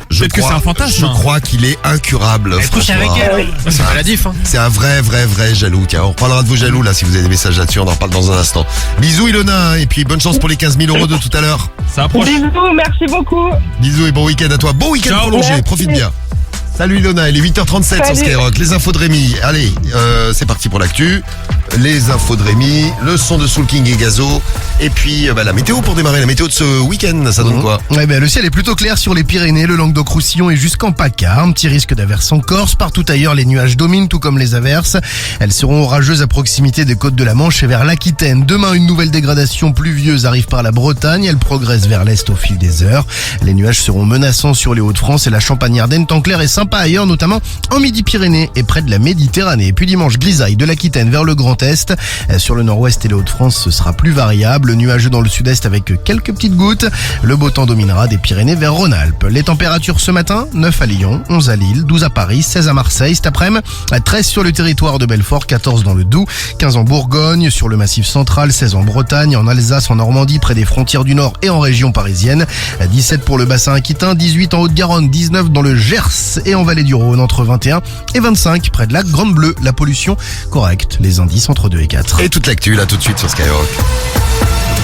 S1: Peut-être que c'est un fantasme.
S4: Je crois qu'il est incurable.
S8: couche
S4: François.
S8: avec elle.
S1: C'est maladif, hein.
S4: C'est un vrai jaloux. Tiens, on reparlera de vos jaloux là si vous avez des messages là-dessus. On en reparle dans un instant. Bisous Ilona et puis bonne chance pour les 15 000 euros de tout à l'heure.
S1: Ça approche.
S18: Bisous, merci beaucoup.
S4: Bisous et bon week-end à toi. Bon week-end
S1: Ciao.
S4: prolongé.
S18: Merci.
S4: Profite bien. Salut Ilona, il est 8h37 sur
S18: Salut.
S4: Skyrock. Les infos de Rémi. Allez, c'est parti pour l'actu. Les infos de Rémi, le son de Soul King et Gazo. Et puis la météo pour démarrer. La météo de ce week-end, ça donne quoi?
S6: Ouais, ben, le ciel est plutôt clair sur les Pyrénées, le Languedoc-Roussillon et jusqu'en PACA. Un petit risque d'averse en Corse. Partout ailleurs, les nuages dominent, tout comme les averses. Elles seront orageuses à proximité des côtes de la Manche et vers l'Aquitaine. Demain, une nouvelle dégradation pluvieuse arrive par la Bretagne. Elle progresse vers l'est au fil des heures. Les nuages seront menaçants sur les Hauts-de-France et la Champagne-Ardenne. Temps clair et sympa ailleurs, notamment en Midi-Pyrénées et près de la Méditerranée. Et puis dimanche, grisaille de l'Aquitaine vers le Grand Est. Sur le nord-ouest et les Hauts-de-France, ce sera plus variable. Nuageux dans le sud-est avec quelques petites gouttes. Le beau temps dominera des Pyrénées vers Rhône-Alpes. Les températures ce matin, 9 à Lyon, 11 à Lille, 12 à Paris, 16 à Marseille. Cet après-midi, 13 sur le territoire de Belfort, 14 dans le Doubs, 15 en Bourgogne, sur le Massif central, 16 en Bretagne, en Alsace, en Normandie, près des frontières du Nord et en région parisienne. 17 pour le bassin aquitain, 18 en Haute-Garonne, 19 dans le Gers et en Vallée du Rhône, entre 21 et 25 près de la Grande Bleue. La pollution, correcte. Les indices entre 2 et 4.
S4: Et toute l'actu là tout de suite sur Skyrock.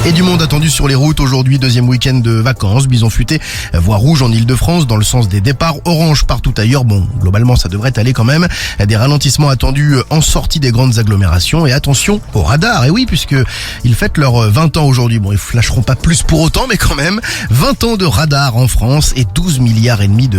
S6: Et du monde attendu sur les routes aujourd'hui, deuxième week-end de vacances. Bison futé, voie rouge en Ile-de-France dans le sens des départs, orange partout ailleurs. Bon, globalement ça devrait aller quand même. Des ralentissements attendus en sortie des grandes agglomérations. Et attention au radar, et oui, puisque ils fêtent leurs 20 ans aujourd'hui. Bon, ils flasheront pas plus pour autant, mais quand même 20 ans de radar en France et 12 milliards et demi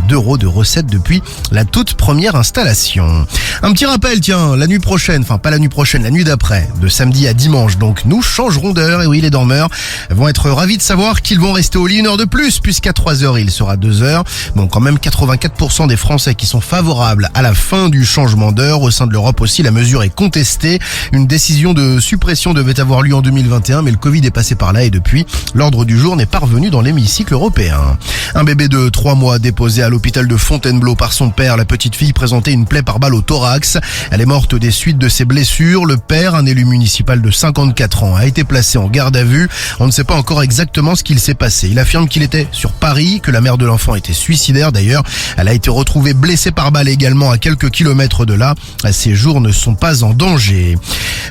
S6: d'euros de recettes depuis la toute première installation. Un petit rappel, tiens, la nuit prochaine, enfin pas la nuit prochaine, la nuit d'après, de samedi à dimanche, donc nous changerons d'heure. Et oui, les dormeurs vont être ravis de savoir qu'ils vont rester au lit une heure de plus, puisqu'à 3h il sera 2h. Bon, quand même 84% des Français qui sont favorables à la fin du changement d'heure. Au sein de l'Europe aussi, la mesure est contestée. Une décision de suppression devait avoir lieu en 2021, mais le Covid est passé par là et depuis, l'ordre du jour n'est pas revenu dans l'hémicycle européen. Un bébé de 3 mois déposé à l'hôpital de Fontainebleau par son père. La petite fille présentait une plaie par balle au thorax. Elle est morte des suites de ses blessures. Le père, un élu municipal de 54 ans, a été placé en garde à vue. On ne sait pas encore exactement ce qu'il s'est passé. Il affirme qu'il était sur Paris, que la mère de l'enfant était suicidaire d'ailleurs. Elle a été retrouvée blessée par balle également à quelques kilomètres de là. Ses jours ne sont pas en danger.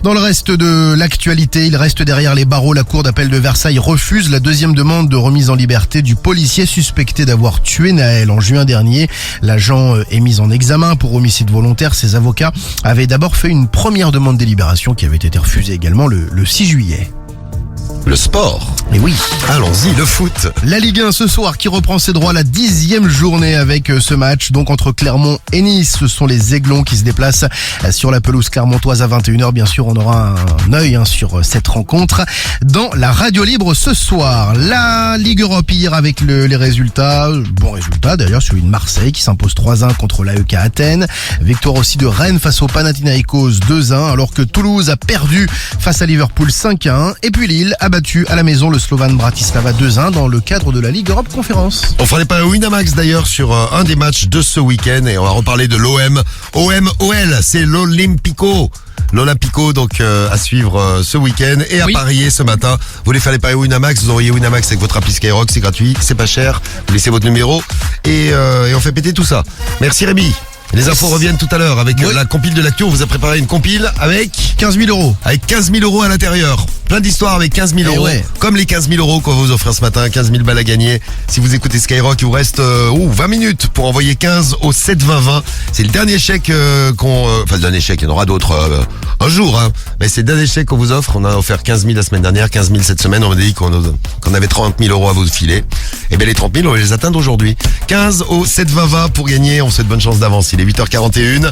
S6: Dans le reste de l'actualité, il reste derrière les barreaux. La cour d'appel de Versailles refuse la deuxième demande de remise en liberté du policier suspecté d'avoir tué Naël en juin dernier. L'agent est mis en examen pour homicide volontaire. Ses avocats avaient d'abord fait une première demande de libération qui avait été refusée également le 6 juillet.
S4: Le sport.
S6: Et oui.
S4: Allons-y, le foot.
S6: La Ligue 1 ce soir qui reprend ses droits, la 10e journée avec ce match. Donc entre Clermont et Nice, ce sont les Aiglons qui se déplacent sur la pelouse clermontoise à 21h. Bien sûr, on aura un œil sur cette rencontre dans la radio libre ce soir. La Ligue Europe hier avec les résultats. Bon résultat d'ailleurs, celui de Marseille qui s'impose 3-1 contre l'AEK Athènes. Victoire aussi de Rennes face au Panathinaikos 2-1, alors que Toulouse a perdu face à Liverpool 5-1. Et puis Lille a battu à la maison le Slovan Bratislava 2-1 dans le cadre de la Ligue Europe Conférence.
S4: On fera pas Winamax d'ailleurs sur un des matchs de ce week-end et on va reparler de l'OM. OM-OL, c'est l'Olympico. L'Olympico donc à suivre ce week-end et à parier ce matin. Vous voulez faire les paris Winamax, vous envoyez Winamax avec votre appli Skyrock, c'est gratuit, c'est pas cher. Vous laissez votre numéro et on fait péter tout ça. Merci Rémi. Les infos reviennent tout à l'heure avec la compile de l'actu. On vous a préparé une compile avec
S6: 15 000 euros.
S4: Avec 15 000 euros à l'intérieur. Plein d'histoires avec 15 000 euros. Ouais. Comme les 15 000 euros qu'on va vous offrir ce matin. 15 000 balles à gagner. Si vous écoutez Skyrock, il vous reste 20 minutes pour envoyer 15 au 7 20 20. C'est le dernier chèque enfin le dernier chèque, il y en aura d'autres un jour. Hein. Mais c'est le dernier chèque qu'on vous offre. On a offert 15 000 la semaine dernière, 15 000 cette semaine. On a dit qu'on avait 30 000 euros à vous filer. Et bien les 30 000, on va les atteindre aujourd'hui. 15 au 7 20 20 pour gagner. On souhaite bonne chance d'avance. Il est 8h41.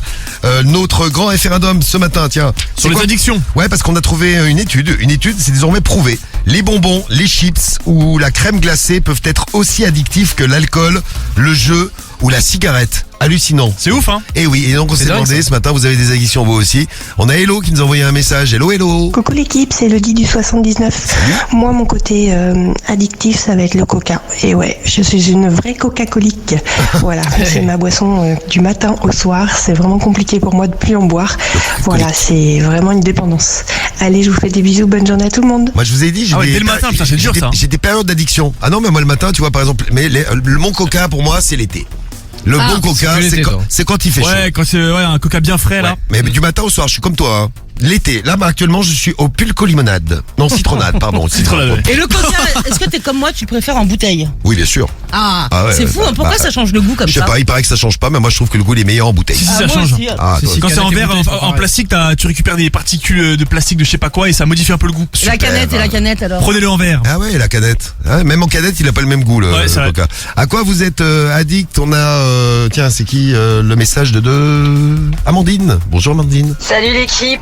S4: Notre grand référendum ce matin, tiens.
S1: Sur les addictions.
S4: Ouais, parce qu'on a trouvé une étude. Une étude, c'est désormais prouvé. Les bonbons, les chips ou la crème glacée peuvent être aussi addictifs que l'alcool, le jeu ou la cigarette. Hallucinant.
S1: C'est ouf, hein?
S4: Et oui, et donc on s'est demandé, ce matin, vous avez des addictions vous aussi. On a Hello qui nous a envoyé un message. Hello, hello.
S21: Coucou l'équipe, c'est Elodie du 79.
S4: Salut.
S21: Moi, mon côté addictif, ça va être le coca. Et ouais, je suis une vraie coca-colique. Voilà, c'est ma boisson du matin au soir. C'est vraiment compliqué pour moi de plus en boire. Voilà, c'est vraiment une dépendance. Allez, je vous fais des bisous, bonne journée à tout le monde.
S4: Moi, je vous ai dit,
S1: dès le matin, putain, c'est dur ça.
S4: J'ai des périodes d'addiction. Ah non, mais moi le matin, tu vois, par exemple, mais mon coca pour moi, c'est l'été. Le bon coca, c'est quand il fait chaud.
S1: Ouais, quand c'est un coca bien frais là.
S4: Mais du matin au soir, je suis comme toi. Hein. L'été, là actuellement je suis au pulco limonade. Non, citronnade, pardon.
S1: Citronnade.
S5: Et le coca, est-ce que t'es comme moi, tu préfères en bouteille?
S4: Oui, bien sûr.
S5: Ah ouais, c'est fou, pourquoi ça change le goût comme ça?
S4: Je sais pas, il paraît que ça change pas, mais moi je trouve que le goût il est meilleur en bouteille.
S1: Si, ça change.
S5: Aussi,
S1: quand c'est en verre, en plastique, tu récupères des particules de plastique de je sais pas quoi et ça modifie un peu le goût.
S5: Super, la canette alors.
S4: Prenez-le en verre. Ah ouais, la canette. Ah, même en canette, il a pas le même goût le coca. À quoi vous êtes addict? On a tiens, c'est qui le message de Amandine. Bonjour Amandine.
S22: Salut l'équipe,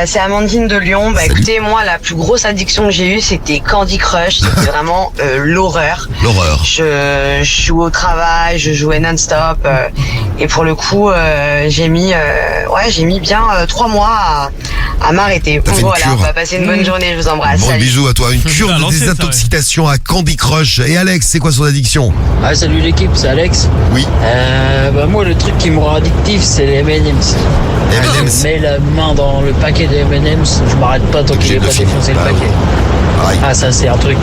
S22: c'est Amandine de Lyon. Bah écoutez, moi la plus grosse addiction que j'ai eue c'était Candy Crush, c'était vraiment l'horreur.
S4: L'horreur.
S22: Je joue au travail, je jouais non-stop et pour le coup j'ai mis bien 3 mois à m'arrêter. Donc voilà, on va passer une bonne journée, je vous embrasse.
S4: Bon,
S22: salut.
S4: bisous à toi, une cure de désintoxication à Candy Crush. Et Alex, c'est quoi son addiction?
S23: Ah salut l'équipe, c'est Alex.
S4: Oui.
S23: Moi le truc qui me rend addictif c'est les M&M's.
S4: M&M's.
S23: Je mets la main dans le paquet de M&M's, je m'arrête pas tant qu'il n'est pas défoncé le paquet.
S4: Pareil.
S23: Ah ça c'est un truc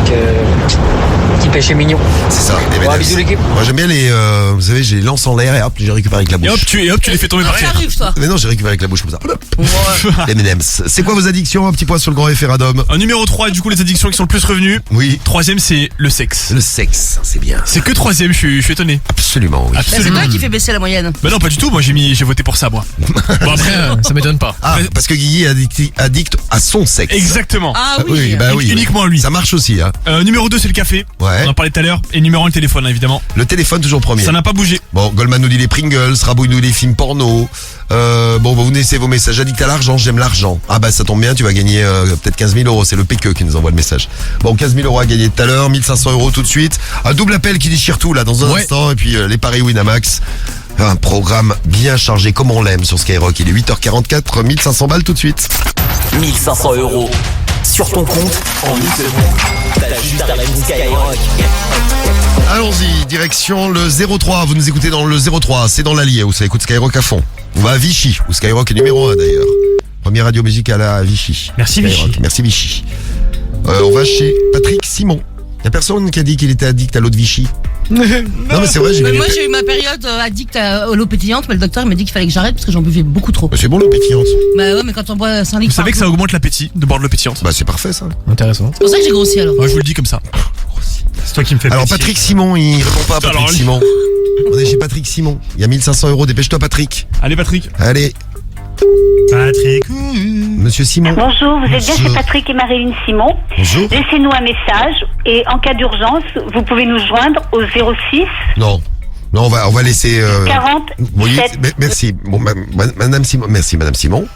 S23: petit péché mignon.
S4: C'est ça.
S23: Bon, bisous l'équipe.
S4: Moi j'aime bien les, vous savez, j'ai les lance en l'air et hop, j'ai récupéré avec la bouche.
S1: Et hop, tu les fais tomber par terre.
S4: Mais non, j'ai récupéré avec la bouche comme ça. Les M&M's. Yes. C'est quoi vos addictions? Un petit point sur le grand référendum.
S1: Numéro 3, du coup, les addictions qui sont le plus revenues.
S4: Oui.
S1: 3ème, c'est le sexe.
S4: Le sexe, c'est bien.
S1: C'est que 3ème, je suis étonné.
S4: Absolument, oui.
S5: C'est toi qui fait baisser la moyenne.
S1: Bah non, pas du tout. Moi, j'ai voté pour ça, moi. Bon, après,
S9: ça m'étonne pas.
S4: Ah, parce que Guigui est addict à son sexe.
S1: Exactement.
S5: Ah oui.
S4: Bah oui.
S1: Uniquement lui.
S4: Ça marche aussi, hein.
S1: Numéro 2, c'est le café.
S4: Ouais.
S1: On en parlait tout à l'heure. Et numéro 1, le téléphone, hein, évidemment.
S4: Le téléphone toujours premier.
S1: Ça n'a pas bougé.
S4: Bon, Goldman nous dit les Pringles, Rabouille nous dit les films porno. Bon, vous laissez vos messages. Addict à l'argent, j'aime l'argent. Ah bah ça tombe bien, tu vas gagner peut-être 15 000 euros. C'est le PQ qui nous envoie le message. Bon, 15 000 euros à gagner tout à l'heure, 1500 euros tout de suite. Un double appel qui déchire tout là dans un instant. Et puis les paris Winamax. Un programme bien chargé comme on l'aime sur Skyrock. Il est 8h44, 1500 balles tout de suite.
S3: 1500 euros sur ton compte en 8 secondes. T'as juste à répondre Skyrock.
S4: Allons-y, direction le 03. Vous nous écoutez dans le 03. C'est dans l'Allier où ça écoute Skyrock à fond. On va à Vichy où Skyrock est numéro 1 d'ailleurs. Première radio musicale à Vichy.
S1: Merci
S4: Skyrock.
S1: Vichy.
S4: Merci Vichy. On va chez Patrick Simon. Y a personne qui a dit qu'il était addict à l'eau de Vichy. Non mais c'est vrai,
S5: Moi j'ai eu ma période addict à l'eau pétillante, mais le docteur il m'a dit qu'il fallait que j'arrête parce que j'en buvais beaucoup trop.
S4: C'est bon l'eau pétillante.
S5: Bah ouais, mais quand on boit 5 litres.
S1: Vous savez que ça augmente l'appétit de boire de l'eau pétillante?
S4: Bah c'est parfait ça.
S9: Intéressant.
S5: C'est pour ça que j'ai grossi alors.
S1: Ouais, je vous le dis comme ça.
S8: C'est toi qui me fais
S4: Alors
S8: pitié.
S4: Patrick Simon, il répond pas à Patrick
S1: Alors,
S4: Simon. On est chez Patrick Simon. Il y a 1500 euros, dépêche-toi Patrick.
S1: Allez Patrick.
S4: Allez,
S8: Patrick.
S4: Monsieur Simon.
S7: Bonjour, vous êtes bien chez Patrick et Marilyn Simon.
S4: Bonjour.
S7: Laissez-nous un message et en cas d'urgence, vous pouvez nous joindre au 06
S4: Non, on va laisser.
S7: 40.
S4: Oui, merci. Bon, Madame Simon, merci Madame Simon.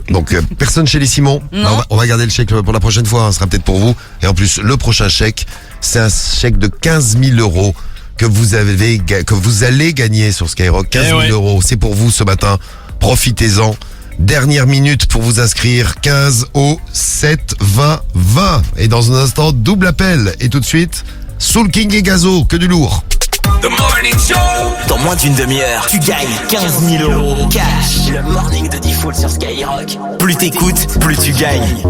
S4: Donc personne chez les Simon.
S5: Non.
S4: On va garder le chèque pour la prochaine fois. Ce sera peut-être pour vous. Et en plus, le prochain chèque, c'est un chèque de 15 000 euros que vous allez gagner sur Skyrock. 15 000 euros, c'est pour vous ce matin. Profitez-en. Dernière minute pour vous inscrire. 15 au 7 20 20. Et dans un instant, double appel. Et tout de suite, Soul King et Gazo, que du lourd.
S3: The Morning Show. Dans moins d'une demi-heure, tu gagnes 15 000 euros cash. Le Morning de Default sur Skyrock. Plus t'écoutes, plus tu gagnes.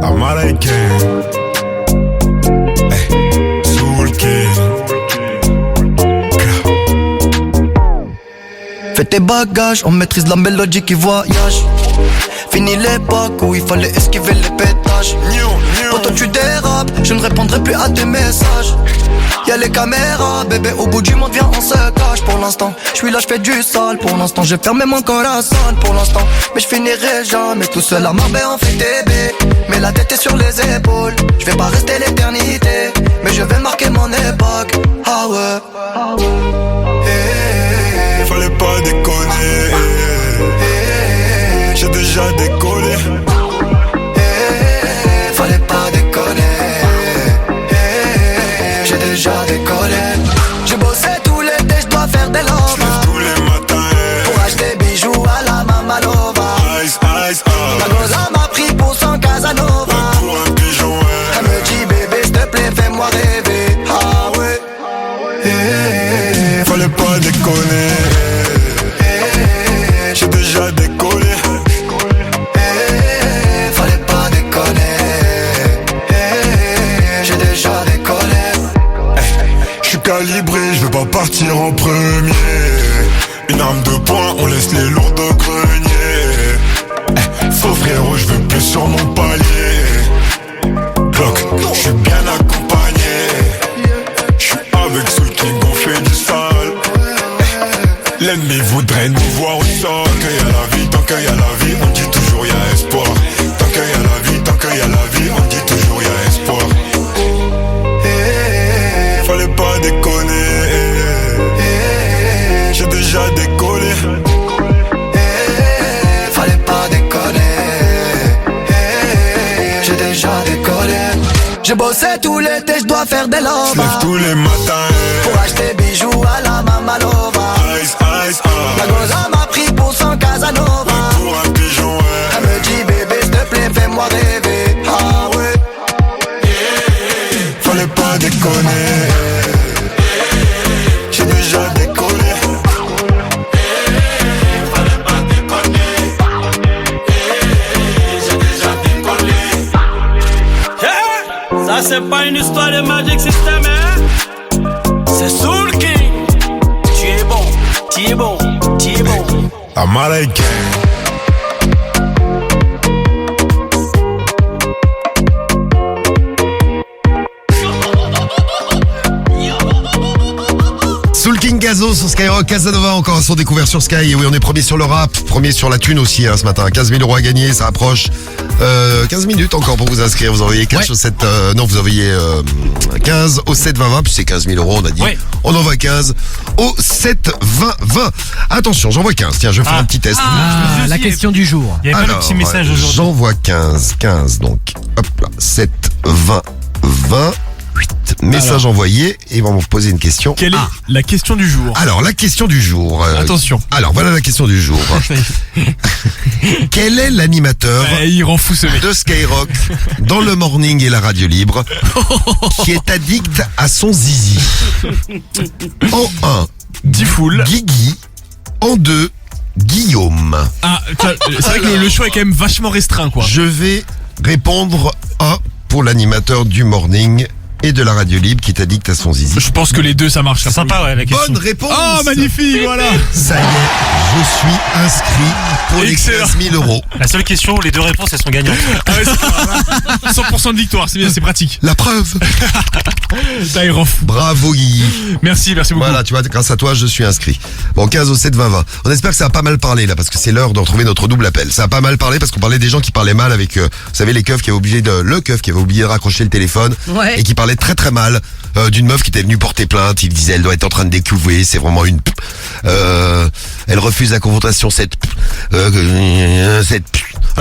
S10: I'm Soul King.
S12: Fais tes bagages, on maîtrise la mélodie qui voyage. Fini l'époque où il fallait esquiver les pétages. Quand tu dérapes, je ne répondrai plus à tes messages. Y'a les caméras, bébé, au bout du monde, viens, on se cache. Pour l'instant, je suis là, je fais du sale. Pour l'instant, j'ai fermé mon corazon. Pour l'instant, mais je finirai jamais tout seul à Marbella en fait bébé. Mais la tête est sur les épaules. Je vais pas rester l'éternité, mais je vais marquer mon époque. Ah ouais.
S10: Fallait pas déconner. J'ai déjà décollé.
S12: Fallait pas déconner. J'ai déjà décollé. J'ai bossé tout l'été, je dois faire des lovas.
S10: Tous les matins.
S12: Pour acheter bijoux à la Mamalova.
S10: Ice, ice,
S12: La goza m'a pris pour son Casanova.
S10: Pour un pigeon,
S12: Elle me dit bébé, s'il te plaît, fais-moi rêver. Ah ouais.
S10: Fallait pas déconner. J'ai déjà décollé.
S12: Fallait pas déconner. J'ai déjà décollé.
S10: Je suis calibré, je vais pas partir en premier. Une arme de poing, on laisse les lourds de grenier. Faux frérot, je veux plus sur mon palier. Clock, je suis bien accompagné. Je suis avec Soul King, on fait du sale. L'ennemi voudrait nous voir au sol. Tant qu'il y a la vie, tant qu'il y a la vie, on dit toujours y a espoir. Tant qu'il y a la vie, tant qu'il y a la vie, on dit toujours y a espoir. Fallait pas déconner. J'ai déjà décollé.
S12: Fallait pas déconner. J'ai déjà décollé. J'ai bossé tout l'été, je dois faire des lovas.
S10: J'lève tous les matins.
S12: Pour acheter bijoux à la Mamalova.
S10: Ice, ice,
S12: La goza m'a pris pour son Casanova.
S10: Pour un pigeon,
S12: Elle me dit bébé, s'il te plaît, fais-moi rêver. Ah ouais.
S10: Fallait pas déconner. J'ai déjà décollé. Fallait pas déconner. J'ai déjà décollé.
S2: Ça c'est pas une histoire de Magic System, hein? C'est Soul King. Tu es bon, tu es bon, tu es bon.
S10: I'm
S4: Enzo sur Skyrock, Casanova encore un son découvert sur Sky. Et oui, on est premier sur le rap, premier sur la thune aussi ce matin. 15 000 euros à gagner, ça approche. 15 minutes encore pour vous inscrire. Vous envoyez 15 au 7... vous envoyez 15 au 7 20 20. Puis c'est 15 000 euros, on a dit. Ouais. On envoie 15 au 7 20 20. Attention, j'envoie 15. Tiens, je vais faire un petit test.
S9: La question du jour.
S8: Il y a pas le petit message aujourd'hui.
S4: J'envoie 15, donc hop là, 7 20 20. Message envoyé et ils vont vous poser une question.
S1: Quelle est la question du jour?
S4: Alors, la question du jour.
S1: Attention.
S4: Alors, voilà la question du jour. Quel est l'animateur
S1: il rend fou ce mec
S4: de Skyrock dans le morning et la radio libre qui est addict à son zizi? En 1,
S1: Diffoul.
S4: Guigui. En 2, Guillaume.
S1: C'est vrai que le choix est quand même vachement restreint, quoi.
S4: Je vais répondre 1 pour l'animateur du morning et de la radio libre qui est addict à son zizi.
S1: Je pense que les deux ça marche.
S8: C'est sympa, ouais, la question.
S4: Bonne réponse.
S1: Oh, magnifique, voilà.
S4: Ça y est, je suis inscrit pour les 15 000 euros.
S8: La seule question, les deux réponses, elles sont gagnantes.
S1: 100% de victoire, c'est bien, c'est pratique.
S4: La preuve. Bravo Guy.
S1: Merci beaucoup.
S4: Voilà, tu vois, grâce à toi, je suis inscrit. Bon, 15 au 7 20 20. On espère que ça a pas mal parlé là, parce que c'est l'heure de retrouver notre double appel. Ça a pas mal parlé parce qu'on parlait des gens qui parlaient mal avec, vous savez, le keuf qui avait oublié de raccrocher le téléphone et qui parlait très très mal d'une meuf qui était venue porter plainte. Il disait elle doit être en train de découver, c'est vraiment une elle refuse la confrontation cette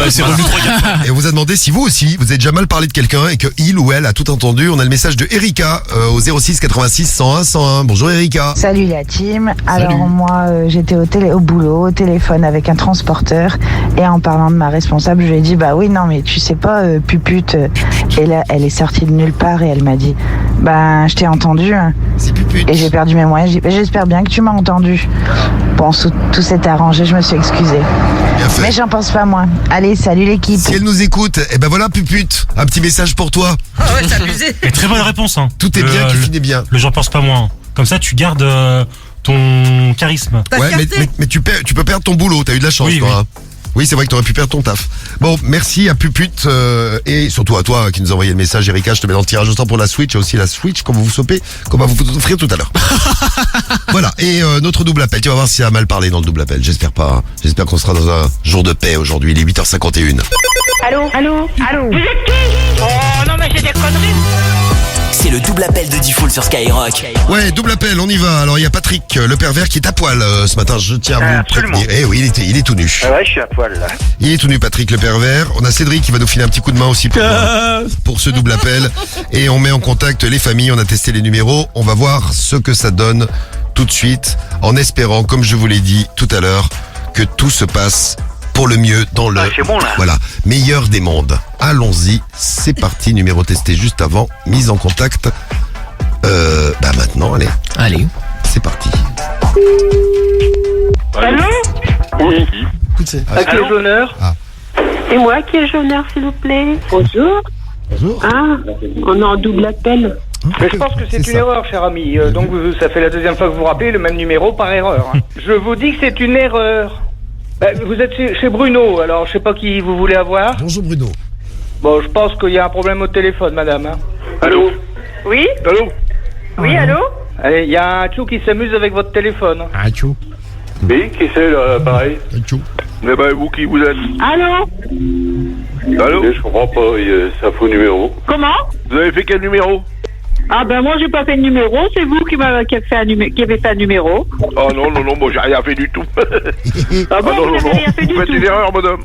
S1: c'est revenu trop bien.
S4: Et on vous a demandé si vous aussi vous avez déjà mal parlé de quelqu'un et que il ou elle a tout entendu. On a le message de Erika au 06 86 101 101. Bonjour Erika.
S11: Salut la team. Alors moi j'étais au boulot, au téléphone avec un transporteur et en parlant de ma responsable, je lui ai dit bah oui non mais tu sais pas pupute. Et là elle est sortie de nulle part et elle m'a dit bah je t'ai entendu.
S4: C'est pupute.
S11: Et j'ai perdu mes moyens. J'ai dit, j'espère bien que tu m'as entendu. Bon tout s'est arrangé, je me suis excusée. Mais j'en pense pas moins. Allez, salut l'équipe.
S4: Si elle nous écoute, et ben voilà pupute, un petit message pour toi.
S5: Ah ouais, c'est abusé.
S8: Et très bonne réponse. Hein.
S4: Tout est bien qui finit bien.
S8: Le j'en pense pas moins. Comme ça, tu gardes ton charisme.
S4: Ouais, mais tu peux perdre ton boulot. T'as eu de la chance,
S8: oui,
S4: toi.
S8: oui.
S4: Hein. Oui, c'est vrai que t'aurais pu perdre ton taf. Bon, merci à Pupute et surtout à toi qui nous a envoyé le message, Erika. Je te mets dans le tirage au sort pour la Switch. Il y a aussi la Switch qu'on va vous offrir tout à l'heure. Voilà, et notre double appel. Tu vas voir si ça a mal parlé dans le double appel. J'espère pas. Hein. J'espère qu'on sera dans un jour de paix aujourd'hui. Il est 8h51.
S7: Allô? Vous êtes qui? Oh non mais c'est des conneries.
S3: C'est le double appel de Diffoul sur Skyrock.
S4: Ouais, double appel, on y va. Alors il y a Patrick, le pervers qui est à poil ce matin. Je tiens à vous prévenir. Eh oui, il est tout nu.
S13: Ouais, je suis à poil là.
S4: Il est tout nu, Patrick le pervers. On a Cédric qui va nous filer un petit coup de main aussi pour ce double appel. Et on met en contact les familles. On a testé les numéros. On va voir ce que ça donne tout de suite, en espérant, comme je vous l'ai dit tout à l'heure, que tout se passe pour le mieux dans le meilleur des mondes. Allons-y, c'est parti. Numéro testé juste avant, mise en contact. Maintenant, allez, c'est parti.
S18: Allô?
S13: Oui.
S18: À qui ai-je l'honneur?
S14: Et moi qui ai-je l'honneur, s'il vous plaît? Bonjour.
S4: Bonjour.
S14: Ah, on est en double appel.
S17: Mais je pense que c'est une erreur, cher ami. Donc ça fait la deuxième fois que vous rappelez le même numéro par erreur. Je vous dis que c'est une erreur. Vous êtes chez Bruno, alors je sais pas qui vous voulez avoir.
S4: Bonjour Bruno.
S17: Bon, je pense qu'il y a un problème au téléphone, madame. Hein.
S13: Allô?
S7: Oui?
S13: Allô?
S7: Oui, allô?
S17: Allez, il y a un tchou qui s'amuse avec votre téléphone.
S4: Un tchou.
S13: Oui, qui c'est là, pareil?
S4: Un tchou.
S13: Mais vous qui vous êtes?
S14: Allô?
S13: Allô? Je comprends pas, c'est un faux numéro.
S14: Comment?
S13: Vous avez fait quel numéro?
S14: Ah ben moi j'ai pas fait de numéro, c'est vous qui avez fait un numéro.
S13: Ah non, moi j'ai rien fait du tout.
S14: Ah bon, vous n'avez rien fait du tout?
S13: Vous faites une erreur, madame.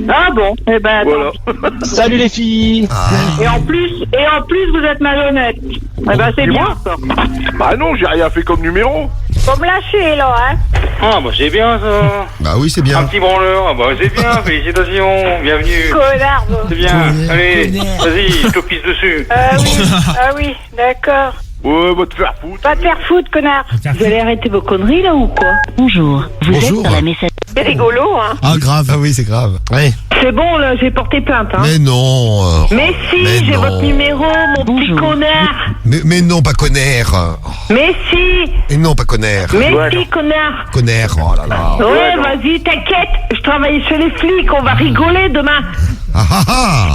S14: Ah bon, eh ben
S13: voilà.
S14: Salut les filles. Et en plus vous êtes malhonnête. Eh ben c'est bien ça.
S13: Bah non, j'ai rien fait comme numéro.
S14: Faut me lâcher là, hein.
S13: Ah bah c'est bien ça.
S4: Bah oui, c'est bien.
S13: Un petit branleur, bah c'est bien, félicitations, bienvenue.
S14: Connard.
S13: C'est bien, allez, vas-y, je te pisse dessus.
S14: Oui, d'accord.
S13: Ouais, va te faire foutre.
S14: Va te faire foutre, connard. Vous allez arrêter vos conneries là ou quoi? Bonjour, vous êtes dans la messagerie.
S7: C'est rigolo, hein?
S4: Ah grave. Ah oui, c'est grave. Ouais.
S14: C'est bon là, j'ai porté plainte, hein.
S4: Mais non.
S14: Mais si, j'ai votre numéro, mon petit connard.
S4: Mais non, pas connard.
S14: Mais si.
S4: Et non, pas connard.
S14: Mais si, connard.
S4: Connard, oh là là.
S14: Ouais, vas-y, t'inquiète. Je travaille chez les flics, on va rigoler demain.
S4: Ah ah ah.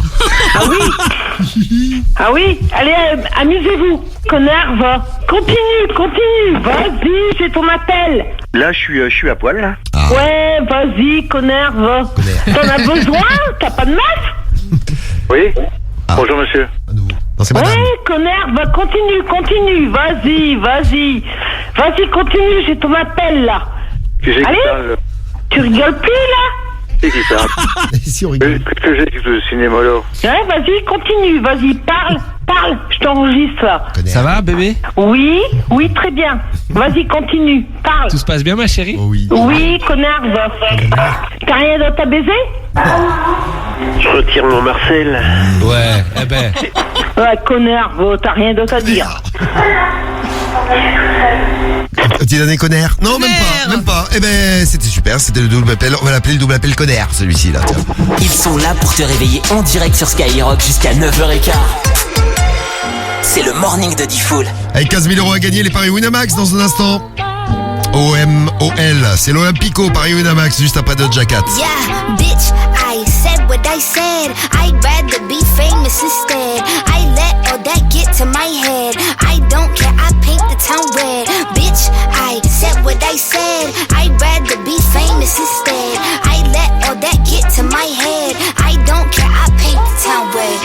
S14: Ah oui. Ah oui. Allez, amusez-vous. Connard, va. Continue. Vas-y, c'est ton appel.
S13: Là, je suis à poil, là.
S14: Ouais, vas-y, connard, va. T'en as besoin? T'as pas de meuf?
S13: Oui. Bonjour, monsieur.
S4: Non, c'est madame.
S14: Ouais, connard, va, continue. Vas-y, continue, j'ai ton appel, là. Allez, tu rigoles plus, là?
S13: C'est qui ça?
S4: Si on rigole.
S13: Qu'est-ce que j'ai dit le cinéma, là?
S14: Ouais, vas-y, continue, parle, je t'enregistre, là.
S9: Ça va, bébé?
S14: Oui, très bien. Vas-y, continue, parle.
S9: Tout se passe bien, ma chérie?
S14: Oui, connard, va. T'as rien d'autre à baiser?
S13: Je retire mon Marcel.
S9: Ouais, eh ben.
S14: Ouais, connard, va, t'as rien d'autre à dire.
S4: Petite année connard. Non, même pas. Eh ben, c'était super, c'était le double appel. On va l'appeler le double appel connard, celui-ci, là, tiens.
S3: Ils sont là pour te réveiller en direct sur Skyrock jusqu'à 9h15. C'est le morning de Diffoul.
S4: Avec 15 000 € à gagner, les paris Winamax dans un instant. OMOL, c'est l'Olympico, paris Winamax, juste après de Jacket.
S15: Yeah, bitch, I said what I said. I'd rather be famous instead. I let all that get to my head. I don't care, I paint the town red. Bitch, I said what I said. I'd rather be famous instead. I let all that get to my head. I don't care, I paint the town red.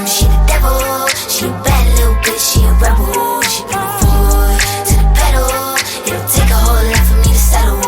S15: She the devil, she a bad little bitch, she a rebel. She put her foot to the pedal. It'll take a whole lot for me to settle.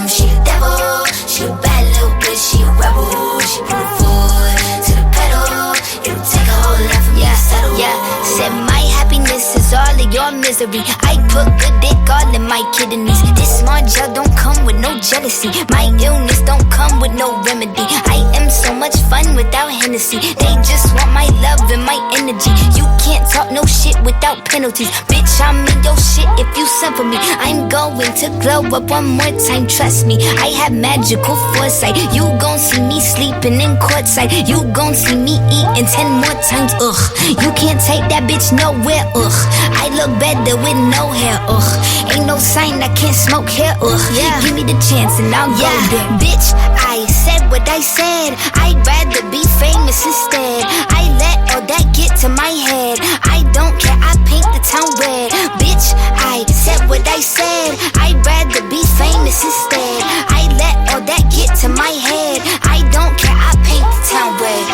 S15: She the devil, she a bad little bitch, she a rebel. She put her foot to the pedal. It'll take a whole lot for me to settle. Yeah, said my happiness is all of your misery. I put good dick all in my kidneys. This small gel don't come with no jealousy. My illness don't come with no remedy. I am so much fun without Hennessy. They just want my love and my energy. You can't talk no shit without penalties. Bitch, I'm in your shit if you send for me. I'm going to glow up one more time, trust me. I have magical foresight. You gon' see me sleeping in courtside. You gon' see me eating 10 more times, ugh. You can't take that bitch nowhere, ugh. I look better with no hair, ugh. Ain't no sign I can't smoke hair, ugh. Yeah. Give me the chance and I'll go there. Bitch, I said what I said. I'd rather be famous instead. I let all that get to my head. I don't care, I paint the town red. Bitch, I said what I said. I'd rather be famous instead. I let all that get to my head. I don't care, I paint the town red.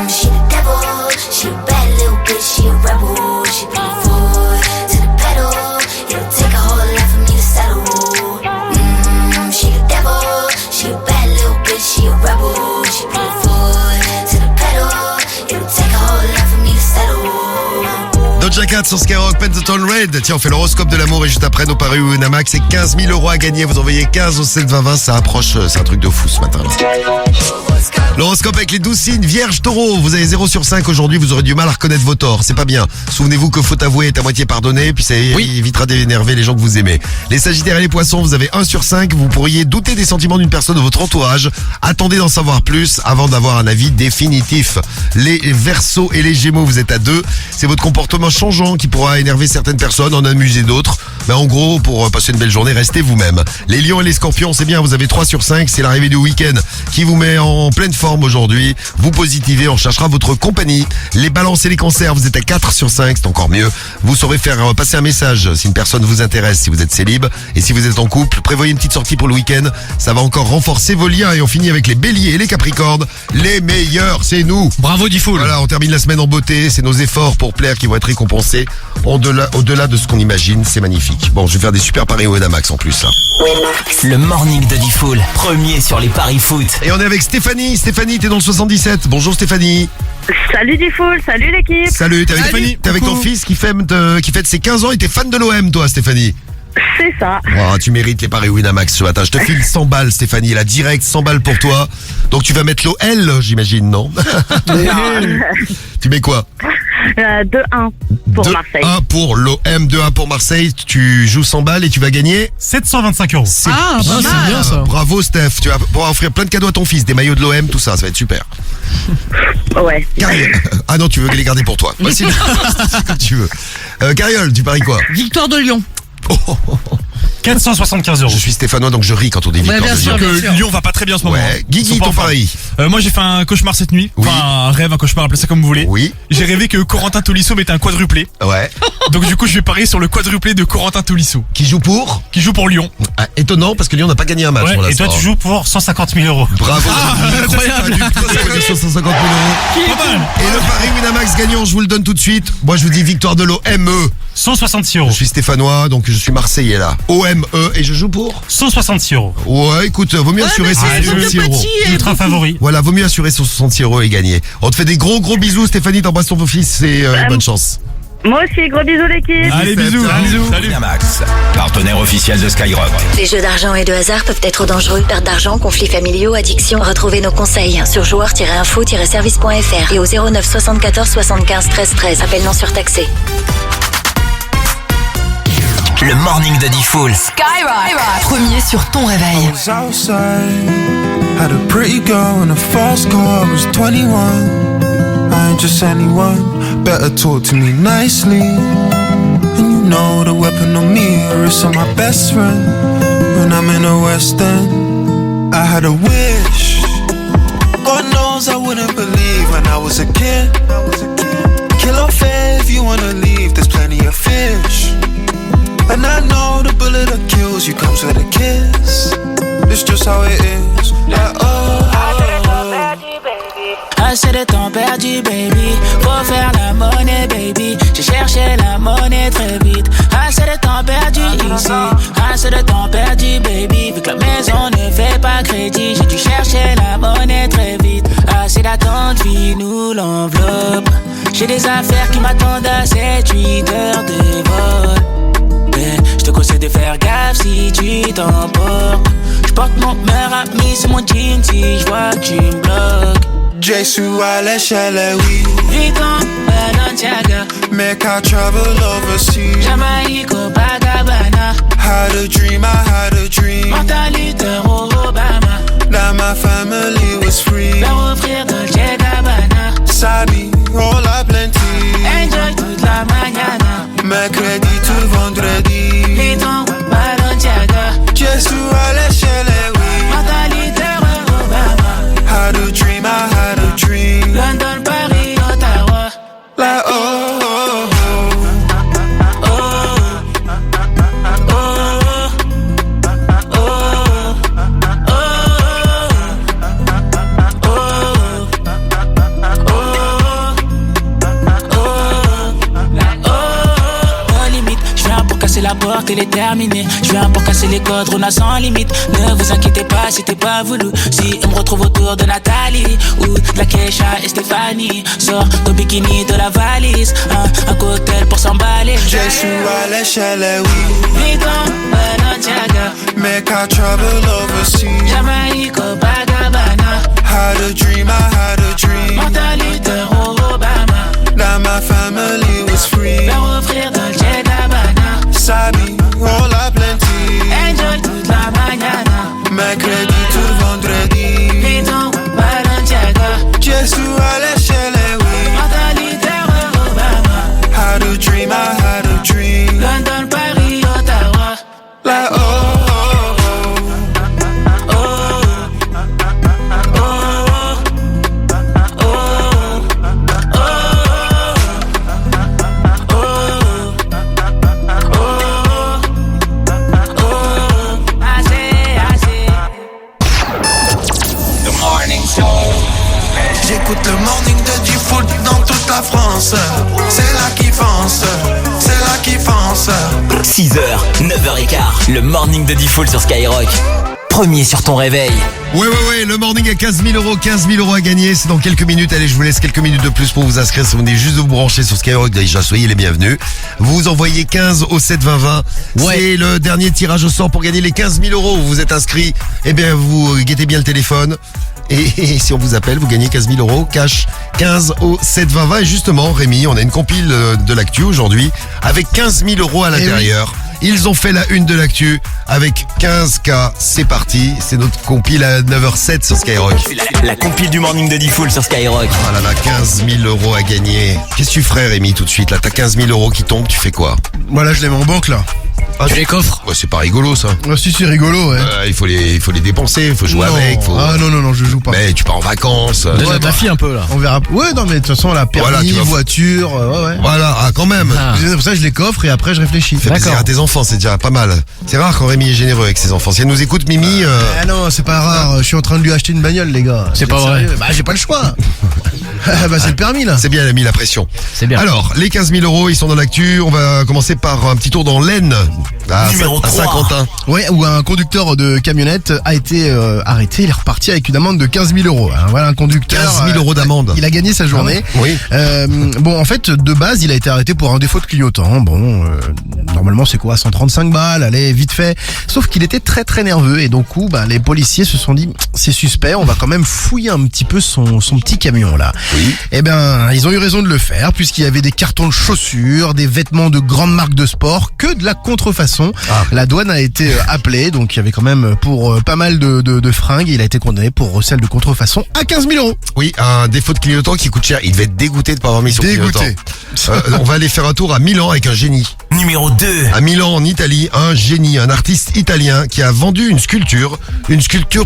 S15: She the devil, she a bad little bitch, she a rebel. She put her foot to the pedal. It'll take a whole lot for me to settle. She the devil, she a bad little bitch, she a rebel. She put her foot to the pedal. It'll take a whole lot for me to settle.
S4: Doja Cat sur Skyrock, Pentaton Red. Tiens, on fait l'horoscope de l'amour et juste après nos paris Winamax, c'est 15 000 € à gagner. Vous envoyez 15 au 7 20 20, ça approche, c'est un truc de fou ce matin là. L'horoscope avec les 12 signes, Vierge, Taureau, vous avez 0 sur 5 aujourd'hui, vous aurez du mal à reconnaître vos torts, c'est pas bien. Souvenez-vous que faute avouée est à moitié pardonnée, puis ça évitera d'énerver les gens que vous aimez. Les Sagittaires et les Poissons, vous avez 1 sur 5, vous pourriez douter des sentiments d'une personne de votre entourage. Attendez d'en savoir plus avant d'avoir un avis définitif. Les Verseaux et les Gémeaux, vous êtes à 2, c'est votre comportement changeant qui pourra énerver certaines personnes, en amuser d'autres. Mais en gros, pour passer une belle journée, restez vous-même. Les Lions et les Scorpions, c'est bien, vous avez 3 sur 5, c'est l'arrivée du week-end qui vous met en pleine forme aujourd'hui. Vous positivez, on cherchera votre compagnie. Les Balances et les Cancers, vous êtes à 4 sur 5, c'est encore mieux. Vous saurez faire passer un message si une personne vous intéresse, si vous êtes célib. Et si vous êtes en couple, prévoyez une petite sortie pour le week-end. Ça va encore renforcer vos liens. Et on finit avec les Béliers et les Capricornes. Les meilleurs, c'est nous.
S1: Bravo Diffoul.
S4: Voilà, on termine la semaine en beauté. C'est nos efforts pour plaire qui vont être récompensés. Au-delà de ce qu'on imagine, c'est magnifique. Bon, je vais faire des super paris au Winamax en plus.
S3: Le morning de Diffoul, premier sur les paris foot.
S4: Et on est avec Stéphanie. Stéphanie, t'es dans le 77. Bonjour Stéphanie.
S18: Salut Diffoul, salut l'équipe.
S4: Salut, t'es avec Stéphanie. T'es avec ton fils qui fête ses 15 ans et t'es fan de l'OM toi Stéphanie.
S18: C'est ça.
S4: Oh, tu mérites les paris Winamax ce matin. Je te file 100 balles Stéphanie, là direct 100 balles pour toi. Donc tu vas mettre l'OL j'imagine, non? Tu mets quoi?
S7: 2-1 pour Marseille.
S4: 2-1 pour l'OM, 2-1 pour Marseille. Tu joues 100 balles et tu vas gagner
S8: 725 €.
S4: C'est
S1: bien ça.
S4: Bravo Steph, tu vas pouvoir offrir plein de cadeaux à ton fils, des maillots de l'OM, tout ça, ça va être super.
S7: Ouais.
S4: Cariole. Ah non, tu veux les garder pour toi. Voici comme tu veux. Cariole, tu paries quoi?
S5: Victoire de Lyon.
S8: 475 €.
S4: Je suis stéphanois donc je ris quand on dit victoire
S5: bien
S4: de
S5: sûr,
S4: Lyon.
S1: Que Lyon va pas très bien en ce moment.
S4: Ouais.
S1: Ils sont
S4: Guigui,
S1: pas
S4: ton
S1: en forme.
S4: pari.
S1: Moi j'ai fait un cauchemar cette nuit.
S4: Oui.
S1: Enfin un rêve, un cauchemar, appelez ça comme vous voulez.
S4: Oui.
S1: J'ai rêvé que Corentin Tolisso mettait un quadruplé.
S4: Ouais.
S1: Donc du coup je vais parier sur le quadruplé de Corentin Tolisso.
S4: Qui joue pour?
S1: Qui joue pour Lyon.
S4: Ah, étonnant parce que Lyon n'a pas gagné un match
S8: Ouais,
S4: pour
S8: et
S4: l'instant.
S8: toi, tu joues pour 150 000 €.
S4: Bravo.
S1: incroyable.
S4: 150 000 €.
S1: Pas mal.
S4: Et le pari Winamax gagnant, je vous le donne tout de suite. Moi je vous dis victoire de l'OME.
S8: 166
S4: Je
S8: €.
S4: suis stéphanois donc je suis marseillais là. OME et je joue pour?
S8: 166 €.
S4: Ouais, écoute, vaut mieux assurer ses 66 €.
S8: Ultra favori.
S4: Voilà, vaut mieux assurer son 66 € et gagner. On te fait des gros bisous Stéphanie, t'embrasses ton fils et bonne chance.
S7: Moi aussi, gros bisous l'équipe.
S1: Allez, bisous. Salut.
S3: Winamax, partenaire officiel de Skyrock.
S16: Les jeux d'argent et de hasard peuvent être dangereux. Perte d'argent, conflits familiaux, addiction. Retrouvez nos conseils sur joueurs-info-service.fr et au 09 74 75 13 13. Appel non surtaxé.
S3: Le morning de Diffoul.
S19: Skyrock, premier sur ton réveil.
S2: I was outside, had a pretty girl in a fast car, I was 21. I ain't just anyone, better talk to me nicely. And you know the weapon on me, or it's on my best friend. When I'm in the West End, I had a wish. God knows I wouldn't believe when I was a kid. Kill or fair if you wanna leave, there's plenty of fish. And I know the bullet that kills you comes with a kiss. It's just how it is. Like,
S20: Assez de temps perdu, baby. Faut faire la monnaie, baby. J'ai cherché la monnaie très vite. Assez de temps perdu ici. Assez de temps perdu, baby. Vu que la maison ne fait pas crédit, j'ai dû chercher la monnaie très vite. Assez d'attente, nous l'enveloppe. J'ai des affaires qui m'attendent à 7-8 heures de vol. Je te conseille de faire gaffe si tu t'emportes. J'porte mon meilleur ami sur mon jean si j'vois que tu me bloques.
S2: Jesu à l'échelle, oui.
S20: Vuitton, Balenciaga.
S2: Make I travel overseas.
S20: Jamaïque, Copacabana.
S2: Had a dream, I had a dream.
S20: Martin Luther, Obama.
S2: That my family was free.
S20: Leur offrir Dolce Gabbana.
S2: Sami, all a plenty.
S20: Enjoy toute la mañana.
S2: Mercredi tout vendredi.
S20: Vuitton, Balenciaga.
S2: Jesu à l'échelle, oui.
S20: Martin Luther, Obama.
S2: Had a dream, I had a dream.
S20: London, Paris, Ottawa.
S2: Like, oh, oh,
S20: oh. La porte elle est terminée. Je viens pour casser les codes, on a sans limite. Ne vous inquiétez pas, c'était pas voulu. Si on me retrouve autour de Nathalie ou de la Keisha et Stéphanie, sors ton bikini de la valise, un cocktail pour s'emballer.
S2: Jésus à l'échelle, oui.
S20: Vuitton, Balenciaga.
S2: Make I travel overseas.
S20: Jamaïque, Copacabana.
S2: Had a dream, I had a dream.
S20: Martin Luther, Obama.
S2: That my family was free.
S20: Leur offrir Dolce Gabbana.
S2: Sami, all a plenty.
S20: Enjoy toute la mañana.
S2: Mercredi tout vendredi.
S20: Vuitton, Balenciaga.
S2: Jesu à l'échelle, oui.
S20: Martin Luther, Obama.
S2: Had a dream, I had a dream.
S20: London, Paris, Ottawa.
S2: Like, oh. J'écoute le morning de Diffoul dans toute la France. C'est là qui fonce, c'est là qui fonce.
S3: 6h, 9h15, le morning de Diffoul sur Skyrock. premier sur ton réveil.
S4: Ouais, le morning à 15 000 euros à gagner, c'est dans quelques minutes. Allez, je vous laisse quelques minutes de plus pour vous inscrire. Si vous venez juste de vous brancher sur Skyrock, déjà, soyez les bienvenus. Vous envoyez 15 au 7 20 20. Ouais. C'est le dernier tirage au sort pour gagner les 15 000 euros. Vous êtes inscrit, eh bien, vous guettez bien le téléphone. Et si on vous appelle, vous gagnez 15 000 euros cash. 15 au 7 20 20. Et justement, Rémi, on a une compile de l'actu aujourd'hui avec 15 000 euros à l'intérieur. Ils ont fait la une de l'actu avec 15K. C'est parti. C'est notre compile à 9h07 sur Skyrock.
S3: La compile du morning de Diffoul sur Skyrock.
S4: Ah là là, 15 000 euros à gagner. Qu'est-ce que tu ferais, Rémi, tout de suite? Là, t'as 15 000 euros qui tombent, tu fais quoi?
S6: Voilà, je les mets en banque, là.
S4: Ah, tu les coffres? Ouais, c'est pas rigolo, ça.
S6: Ah, si, c'est rigolo, ouais.
S4: Il faut les dépenser, il faut jouer avec.
S6: Ah non, je joue pas.
S4: Mais tu pars en vacances.
S1: Donne à ta fille un peu, là.
S6: On verra. Ouais, non, mais de toute façon, la permis, voiture, ouais.
S4: Voilà, quand même.
S6: C'est pour ça que je les coffre et après, je réfléchis.
S4: Fais plaisir à tes enfants, c'est déjà pas mal. C'est rare quand Rémi est généreux avec ses enfants. Si elle nous écoute, Mimi...
S6: Ah non, c'est pas rare. Je suis en train de lui acheter une bagnole, les gars.
S1: C'est pas vrai.
S6: Bah, j'ai pas le choix. Bah, c'est le permis, là.
S4: C'est bien, elle a mis la pression.
S1: C'est bien.
S4: Alors, les 15 000 euros, ils sont dans l'actu. On va commencer par un petit tour dans l'Aisne. À Saint-Quentin.
S6: Ouais, où un conducteur de camionnette a été arrêté. Il est reparti avec une amende de 15 000 euros. Alors, voilà, un conducteur.
S4: 15 000 euros d'amende.
S6: Il a gagné sa journée.
S4: Oui.
S6: Bon, en fait, de base, il a été arrêté pour un défaut de clignotant. Bon, normalement, c'est quoi? 135 balles, allez, vite fait. Sauf qu'il était très très nerveux. Et donc, les policiers se sont dit, c'est suspect, on va quand même fouiller un petit peu son petit camion, là.
S4: Oui.
S6: Eh ben, ils ont eu raison de le faire, puisqu'il y avait des cartons de chaussures, des vêtements de grandes marques de sport, que de la contrefaçon. La douane a été appelée, donc il y avait quand même pour pas mal de fringues. Il a été condamné pour recel de contrefaçon à 15 000 euros.
S4: Oui, un défaut de clignotant qui coûte cher. Il devait être dégoûté de pas avoir mis son clignotant. On va aller faire un tour à Milan avec un génie.
S3: Numéro 2.
S4: À Milan, en Italie, un génie, un artiste italien qui a vendu une sculpture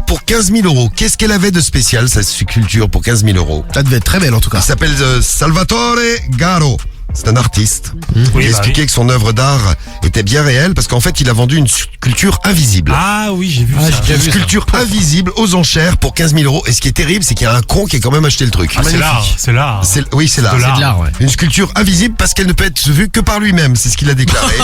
S4: pour 15 000 euros. Qu'est-ce qu'elle avait de spécial, cette sculpture, pour 15 000 euros?
S6: Ça devait être très belle, en tout cas.
S4: Il s'appelle Salvatore Garo. C'est un artiste. Il a expliqué que son œuvre d'art était bien réelle parce qu'en fait, il a vendu une sculpture invisible.
S8: Ah oui, j'ai vu ça.
S4: Une sculpture invisible aux enchères pour 15 000 euros. Et ce qui est terrible, c'est qu'il y a un con qui a quand même acheté le truc.
S8: C'est l'art.
S4: Oui, c'est l'art.
S1: C'est de l'art, ouais.
S4: Une sculpture invisible parce qu'elle ne peut être vue que par lui-même. C'est ce qu'il a déclaré.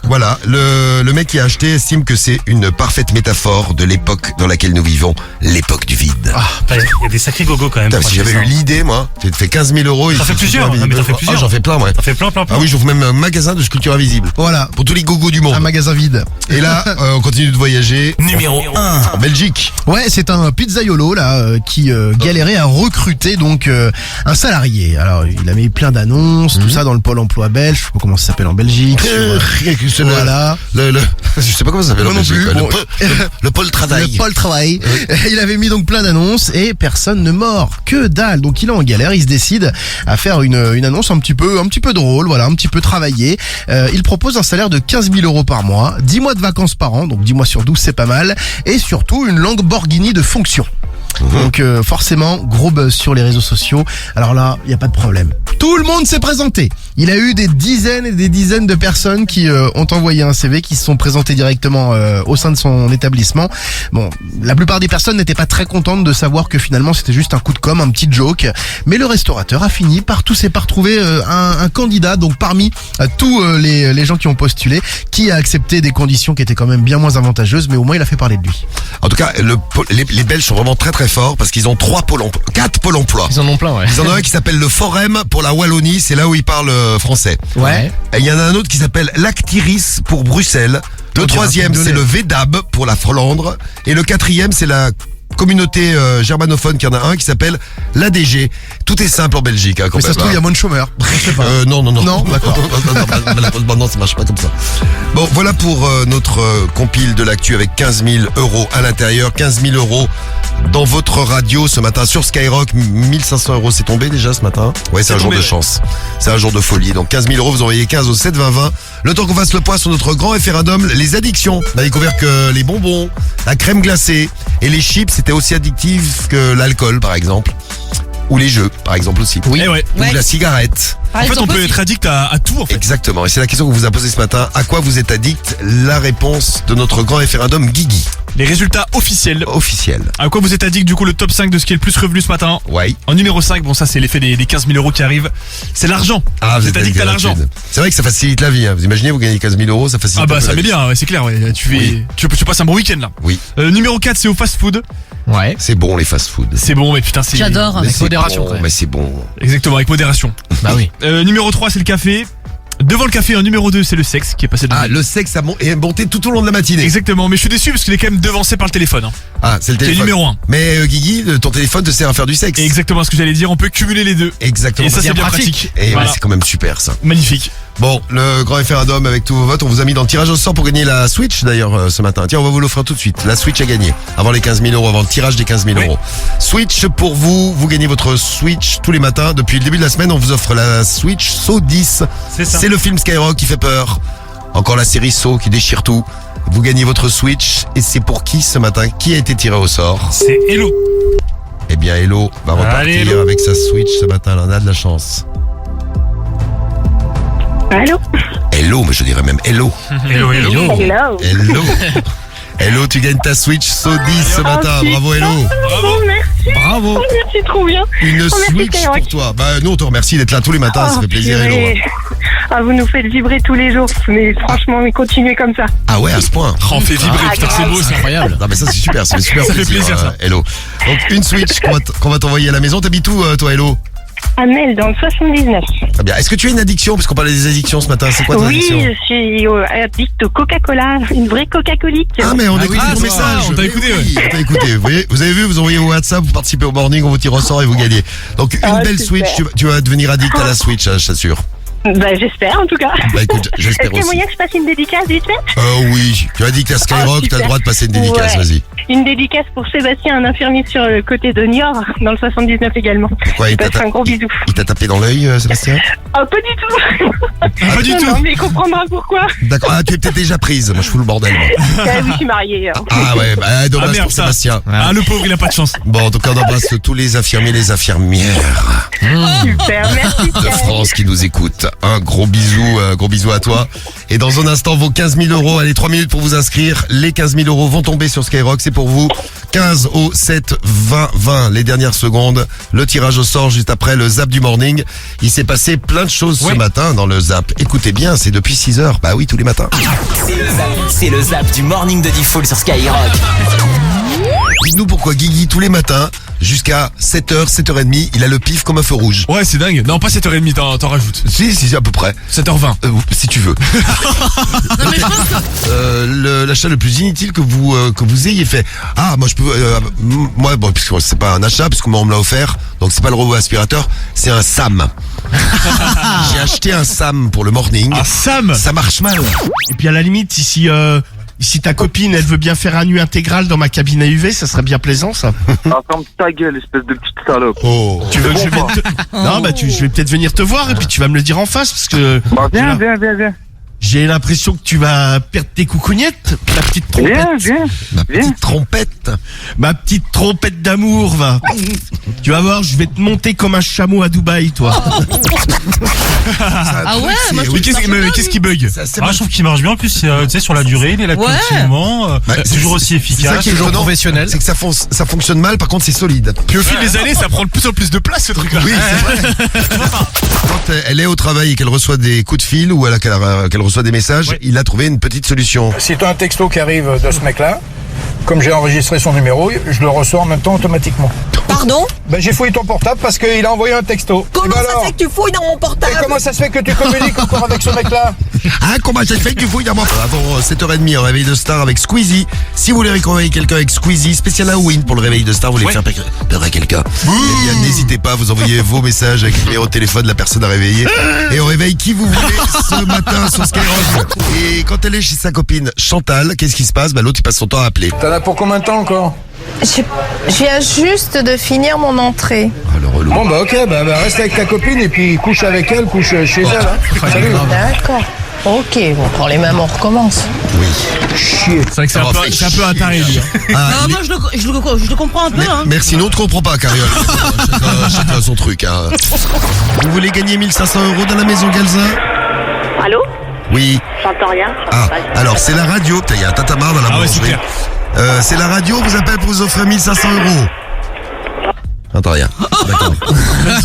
S4: Voilà. Le mec qui a acheté estime que c'est une parfaite métaphore de l'époque dans laquelle nous vivons, l'époque du vide.
S8: Il y a des sacrés gogos quand même.
S4: Putain, si j'avais eu l'idée, moi, j'ai fait 15 000 euros.
S8: T'en fais plusieurs. T'en fais plusieurs.
S4: J'en fais plein, ouais.
S8: T'en fais plein.
S4: Ah oui, j'ouvre même un magasin de sculpture invisible.
S6: Voilà.
S4: Pour tous les gogos du monde.
S6: Un magasin vide.
S4: Et là, on continue de voyager.
S3: Numéro 1.
S4: En Belgique.
S6: Ouais, c'est un pizzaiolo là qui galérait à recruter donc un salarié. Alors, il a mis plein d'annonces, tout ça dans le pôle emploi belge. Je sais pas comment ça s'appelle en Belgique. Voilà.
S4: Je sais pas comment ça s'appelle en Belgique. Le pôle travail.
S6: Le pôle travail. Il avait mis donc plein d'annonces et personne ne mord. Que dalle. Donc il est en galère. Il se décide à faire une annonce un petit peu drôle, voilà, un petit peu travaillé. Il propose un salaire de 15 000 euros par mois, 10 mois de vacances par an, donc 10 mois sur 12 c'est pas mal, et surtout une Lamborghini de fonction. Donc forcément, gros buzz sur les réseaux sociaux. Alors là, il n'y a pas de problème. Tout le monde s'est présenté. Il a eu des dizaines et des dizaines de personnes qui ont envoyé un CV, qui se sont présentées directement au sein de son établissement. Bon, la plupart des personnes n'étaient pas très contentes de savoir que finalement c'était juste un coup de com', un petit joke. Mais le restaurateur a fini par trouver un candidat, donc parmi tous les gens qui ont postulé, qui a accepté des conditions qui étaient quand même bien moins avantageuses, mais au moins il a fait parler de lui.
S4: En tout cas, les Belges sont vraiment très très forts parce qu'ils ont 4 pôles emploi.
S1: Ils en ont plein, ouais.
S4: Ils en ont un qui s'appelle le Forum pour la Wallonie, c'est là où ils parlent français.
S1: Ouais.
S4: Et il y en a un autre qui s'appelle l'Actiris pour Bruxelles. Le troisième, c'est le VDAB pour la Flandre. Et le quatrième, c'est la communauté germanophone qui en a un qui s'appelle l'ADG. Tout est simple en Belgique. Hein,
S6: mais ça se trouve, il y a moins de chômeurs. Je sais pas.
S4: Non.
S6: Non, d'accord.
S4: Non, ça marche pas comme ça. Bon, voilà pour notre compile de l'actu avec 15 000 euros à l'intérieur. 15 000 euros dans votre radio ce matin sur Skyrock. 1500 euros, c'est tombé déjà ce matin. Ouais, c'est un jour de chance. C'est un jour de folie. Donc 15 000 euros, vous envoyez 15 au 7 20 20. Le temps qu'on fasse le point sur notre grand référendum, les addictions. On a découvert que les bonbons, la crème glacée et les chips, c'était aussi addictif que l'alcool, par exemple. Ou les jeux, par exemple aussi.
S1: Oui.
S4: Ou la cigarette.
S1: En fait, on peut être addict à tout, en fait.
S4: Exactement. Et c'est la question qu'on vous a posée ce matin. À quoi vous êtes addict? La réponse de notre grand référendum, Guigui.
S1: Les résultats officiels. À quoi vous êtes addict du coup, le top 5 de ce qui est le plus revenu ce matin?
S4: Ouais.
S1: En numéro 5, bon ça c'est l'effet des 15 000 euros qui arrivent. C'est l'argent.
S4: Ah,
S1: vous êtes addict à l'argent.
S4: C'est vrai que ça facilite la vie. Hein. Vous imaginez, vous gagnez 15 000 euros, ça facilite.
S1: Ah bah ça
S4: la
S1: met
S4: vie.
S1: bien, ouais, c'est clair. Ouais. Tu passes un bon week-end là.
S4: Oui.
S1: Numéro 4, c'est au fast-food.
S4: Ouais. C'est bon les fast-food.
S1: C'est bon, mais putain c'est...
S5: J'adore.
S4: Mais
S1: Avec modération.
S4: bon, mais c'est bon.
S1: Exactement, avec modération.
S9: Bah oui.
S1: Numéro 3, c'est le café. Devant le café, en numéro 2, c'est le sexe qui est passé devant.
S4: Ah, le sexe est monté tout au long de la matinée.
S1: Exactement, mais je suis déçu parce qu'il est quand même devancé par le téléphone. Hein.
S4: Ah, c'est le téléphone.
S1: C'est numéro 1.
S4: Mais Guigui, ton téléphone te sert à faire du sexe.
S1: Exactement ce que j'allais dire, on peut cumuler les deux.
S4: Exactement.
S1: Et ça c'est bien pratique.
S4: Et
S1: voilà.
S4: ouais, c'est quand même super ça.
S1: Magnifique.
S4: Bon, le grand référendum avec tous vos votes, on vous a mis dans le tirage au sort pour gagner la Switch d'ailleurs ce matin. Tiens, on va vous l'offrir tout de suite. La Switch à gagner. Avant les 15 000 euros, avant le tirage des 15 000 euros. Switch pour vous. Vous gagnez votre Switch tous les matins. Depuis le début de la semaine, on vous offre la Switch Saw 10.
S8: C'est ça.
S4: C'est le film Skyrock qui fait peur. Encore la série Saw qui déchire tout. Vous gagnez votre Switch. Et c'est pour qui ce matin? Qui a été tiré au sort?
S8: C'est Hello.
S4: Eh bien, Hello va repartir
S8: Allez, Hello.
S4: avec sa Switch ce matin. Elle en a de la chance.
S18: Allô?
S4: Hello, mais je dirais même hello.
S8: Hello.
S18: Hello.
S4: Hello. Hello, tu gagnes ta Switch Saw 10 ce matin. Bravo, Hello.
S18: Bravo, merci.
S4: Bravo.
S18: Oh, merci, trop bien.
S4: Une
S18: merci,
S4: Switch
S18: Skyrock.
S4: pour toi. Bah, nous, on te remercie d'être là tous les matins. Ça fait plaisir, Hello.
S18: purée. Ah, vous nous faites vibrer tous les jours. Mais franchement, mais continuez comme ça.
S4: Ah ouais, à ce point.
S1: Oh, on fait vibrer, putain, c'est beau, c'est incroyable.
S4: Non, mais ça, c'est super. Ça fait super
S1: Ça fait plaisir, ça.
S4: Hello. Donc, une Switch qu'on va t'envoyer à la maison. T'habites où, toi, Hello?
S18: À Mel, dans le 79.
S4: Ah bien. Est-ce que tu as une addiction? Parce qu'on parlait des addictions ce matin. C'est quoi ton
S18: Oui,
S4: addiction?
S18: je suis addict au Coca-Cola. Une vraie Coca-Colique.
S4: Ah mais on écoute
S1: oui,
S4: ton
S1: c'est ça,
S4: message.
S1: on t'a
S4: Mais
S1: écouté,
S4: oui, on t'a écouté. Vous avez vu, vous envoyez au WhatsApp, vous participez au morning, on vous tire au sort et vous gagnez. Donc une belle
S18: super.
S4: Switch, tu vas devenir addict à la Switch, je t'assure.
S18: Bah, j'espère, en tout cas.
S4: Bah écoute,
S18: Est-ce
S4: j'espère
S18: qu'il y a
S4: aussi.
S18: moyen que je passe une dédicace vite fait?
S4: Oui, tu as dit que à Skyrock, t'as
S18: super.
S4: le droit de passer une dédicace,
S18: Ouais.
S4: vas-y.
S18: Une dédicace pour Sébastien, un infirmier sur le côté de Niort, dans le 79 également.
S4: Quoi,
S18: Je passe un gros bisou.
S4: Il t'a tapé dans l'œil, Sébastien?
S18: Oh, pas du tout.
S1: Pas du tout.
S18: Non, mais il comprendra pourquoi.
S4: D'accord, ah, tu es peut-être déjà prise, moi je fous le bordel, moi.
S18: Ah oui, je suis mariée.
S4: Ah ouais, bah dommage
S1: Ah merde,
S4: pour
S1: ça.
S4: Sébastien.
S1: Ah, le pauvre, il a pas de chance.
S4: Bon, en tout cas, on embrasse tous les infirmiers, les infirmières
S18: Super, merci.
S4: de France qui nous écoutent. Un gros bisou à toi. Et dans un instant, vos 15 000 euros, allez, 3 minutes pour vous inscrire. Les 15 000 euros vont tomber sur Skyrock, c'est pour vous. 15 au 7 20 20, les dernières secondes. Le tirage au sort juste après le zap du morning. Il s'est passé plein de choses ce matin dans le zap. Écoutez bien, c'est depuis 6 heures. Bah oui, tous les matins.
S3: C'est le zap du morning de Diffoul sur Skyrock.
S4: Dites-nous pourquoi Guigui, tous les matins, jusqu'à 7h, 7h30, il a le pif comme un feu rouge.
S1: Ouais, c'est dingue. Non, pas 7h30, t'en rajoutes.
S4: Si, à peu près.
S1: 7h20.
S4: Si tu veux. L'achat le plus inutile que vous ayez fait. Ah, moi je peux, moi bon, puisque c'est pas un achat, puisque moi on me l'a offert, donc c'est pas le robot aspirateur, c'est un Sam. J'ai acheté un Sam pour le morning.
S1: Un Sam.
S4: Ça marche mal.
S6: Et puis à la limite, si ta copine, elle veut bien faire un nu intégral dans ma cabine à UV, ça serait bien plaisant, ça.
S13: Ah, ferme ta gueule, espèce de petite salope.
S4: Oh.
S6: Tu veux que je vienne Non, bah je vais peut-être venir te voir et puis tu vas me le dire en face parce que
S13: Bah, viens.
S6: j'ai l'impression que tu vas perdre tes coucougnettes, ma petite trompette.
S13: Viens.
S4: Ma petite trompette.
S6: Ma petite trompette d'amour, va. Tu vas voir, je vais te monter comme un chameau à Dubaï, toi.
S5: Ah ouais, moi je
S1: Oui,
S5: trouve
S1: qu'est-ce qui bug?
S8: Je trouve qu'il marche bien. En plus, tu sais, sur la durée, il est là depuis
S5: Ouais.
S8: un petit moment. C'est toujours aussi
S4: C'est ça
S8: efficace.
S4: qui est
S9: toujours
S4: étonnant,
S9: professionnel.
S4: c'est que ça fonctionne mal, par contre c'est solide.
S1: Puis au fil des années, ça prend de plus en plus de place, ce truc-là.
S4: Oui, c'est vrai. Quand elle est au travail et qu'elle reçoit des coups de fil ou qu'elle reçoit des messages, il a trouvé une petite solution.
S21: Si tu as un texto qui arrive de ce mec-là, comme j'ai enregistré son numéro, je le reçois en même temps automatiquement.
S22: Pardon?
S21: Ben, j'ai fouillé ton portable parce qu'il a envoyé un texto.
S22: Comment
S21: Et ben
S22: ça
S21: alors
S22: fait que tu fouilles dans mon portable?
S21: Et comment ça se fait que tu communiques encore avec ce mec-là?
S4: Ah, comment ça se fait que tu fouilles dans mon... Avant 7h30, un réveil de star avec Squeezie. Si vous voulez réveiller quelqu'un avec Squeezie, spécial Halloween pour le réveil de star, vous voulez faire peur à quelqu'un. Eh bien, n'hésitez pas, vous envoyez vos messages avec le numéro de téléphone de la personne à réveiller. Et on réveille qui vous voulez ce matin sur Skyrock. Et quand elle est chez sa copine Chantal, qu'est-ce qui se passe? Bah, l'autre, il passe son temps à appeler.
S21: T'en as pour combien de temps encore?
S22: Je viens juste de finir mon entrée.
S21: Bon bah ok, bah reste avec ta copine et puis couche avec elle, couche chez elle. Hein. Salut.
S22: D'accord. Ok, bon, quand les mêmes on recommence.
S4: Oui.
S21: Chier.
S1: C'est vrai que c'est un peu un taré, lui.
S5: Ah, moi je le comprends un peu. Hein.
S4: Merci, nous on te comprend pas, Cariole. chacun son truc. Hein. Vous voulez gagner 1500 € dans la maison Galzin?
S7: Allô?
S4: Oui.
S7: J'entends rien.
S4: Ah, alors c'est la radio. Il y a un tatamar dans la
S1: Ah ouais, c'est
S4: boulangerie.
S1: clair.
S4: C'est la radio, vous appelle pour vous offrir 1500 €. Attends, rien. D'accord.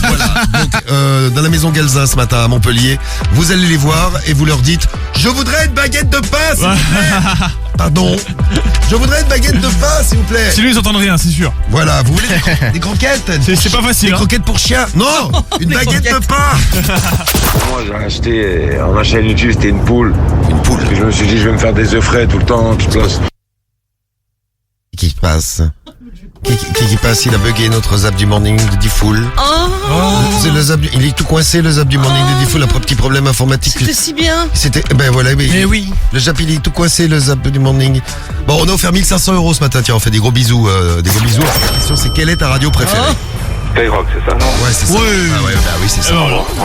S4: Voilà. Donc, dans la maison Galzin ce matin à Montpellier, vous allez les voir et vous leur dites « Je voudrais une baguette de pain, s'il vous plaît !» Pardon. Je voudrais une baguette de pain, s'il vous plaît.
S1: Si lui, ils entendent rien, c'est sûr.
S4: Voilà, vous voulez des croquettes?
S1: C'est pas facile.
S4: Des croquettes pour chien? Non, une baguette de pain.
S13: Moi, j'ai acheté en ma chaîne YouTube, c'était une poule.
S4: Une poule.
S13: Et je me suis dit, je vais me faire des œufs frais tout le temps, toute place.
S4: Qui passe? Qui passe? Il a bugué notre zap du morning de Diffoul. C'est le zap il est tout coincé, le zap du morning de Diffoul, après petit problème informatique.
S5: C'était si bien.
S4: C'était, ben voilà, mais oui. Le zap, il est tout coincé, le zap du morning. Bon, on a offert 1500 € ce matin, tiens, on fait des gros bisous, La question, c'est quelle est ta radio préférée?
S13: Skyrock, c'est ça, non?
S4: Ouais, c'est ça.
S1: Ouais.
S4: Ah ouais, bah oui, c'est ça.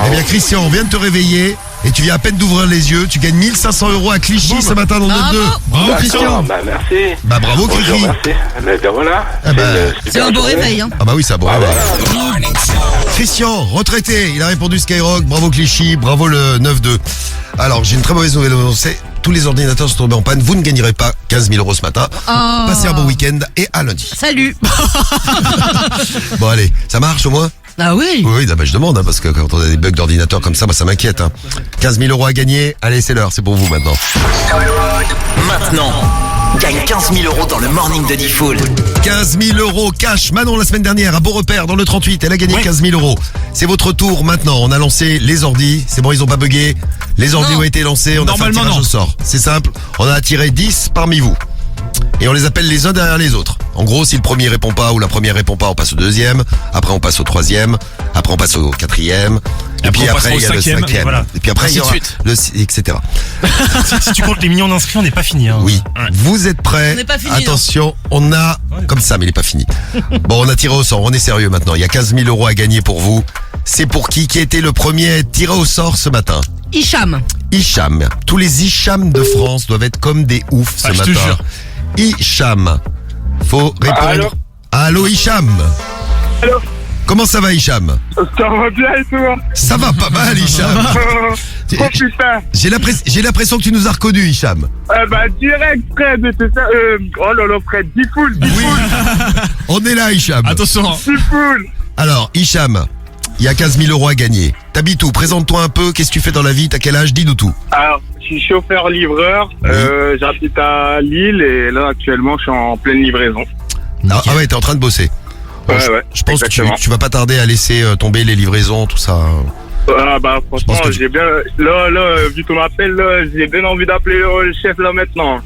S4: Eh bien, Christian, on vient de te réveiller. Et tu viens à peine d'ouvrir les yeux, tu gagnes 1500 € à Clichy ce matin dans notre 2.
S1: Bravo Christian.
S13: Bah merci.
S4: Bah bravo Cricri.
S13: Merci. Ben voilà.
S5: C'est un beau réveil, hein.
S4: Ah bah oui, c'est un beau réveil. Christian, retraité, il a répondu Skyrock, bravo Clichy, bravo le 9-2. Alors, j'ai une très mauvaise nouvelle à vous annoncer. Tous les ordinateurs sont tombés en panne, vous ne gagnerez pas 15 000 € ce matin. Passez un bon week-end et à lundi.
S5: Salut.
S4: Bon allez, ça marche au moins?
S5: Ah oui.
S4: Oui, bah, je demande, hein, parce que quand on a des bugs d'ordinateur comme ça, bah, ça m'inquiète. Hein. 15 000 € à gagner. Allez, c'est l'heure, c'est pour vous maintenant.
S3: Maintenant, gagne 15 000 € dans le morning de Diffoul.
S4: 15 000 € cash. Manon, la semaine dernière, à Beau Repère, dans le 38, elle a gagné 15 000 €. C'est votre tour maintenant. On a lancé les ordis. C'est bon, ils ont pas bugué. Les ordis ont été lancés. On a fait un tirage au sort. C'est simple. On a attiré 10 parmi vous. Et on les appelle les uns derrière les autres. En gros, si le premier répond pas ou la première répond pas, on passe au deuxième. Après, on passe au troisième. Après, on passe au quatrième. Et puis après, il y a le cinquième.
S8: Voilà.
S4: Et puis après, il y aura le etc.
S8: Si tu comptes les millions d'inscrits, on n'est pas fini. Hein.
S4: Oui. Vous êtes prêts?
S5: On n'est pas fini.
S4: Attention, on a comme ça, mais il est pas fini. Bon, on a tiré au sort. On est sérieux maintenant. Il y a 15 000 € à gagner pour vous. C'est pour qui a été le premier à être tiré au sort ce matin?
S5: Hicham.
S4: Hicham. Tous les Hicham de France doivent être comme des oufs ce matin.
S1: Je te jure.
S4: Hicham. Faut répondre. Allô Hicham.
S13: Allô.
S4: Comment ça va Hicham?
S13: Ça va bien et toi?
S4: Ça va pas mal Hicham.
S13: Oh putain.
S4: J'ai l'impression que tu nous as reconnus Hicham.
S13: Bah direct Fred, c'est ça. Oh là là Fred, Diffoul.
S4: Oui. On est là Hicham.
S1: Attention.
S13: Diffoul.
S4: Alors Hicham, il y a 15 000 € à gagner. T'habites où? Présente-toi un peu, qu'est-ce que tu fais dans la vie? T'as quel âge? Dis-nous tout.
S13: Alors, je suis chauffeur-livreur, j'habite à Lille et là actuellement je suis en pleine livraison.
S4: Ah ouais, t'es en train de bosser. Bon, je pense que tu vas pas tarder à laisser tomber les livraisons, tout ça.
S13: Ah bah franchement, j'ai bien... Là, vu ton appel, là, j'ai bien envie d'appeler le chef là maintenant.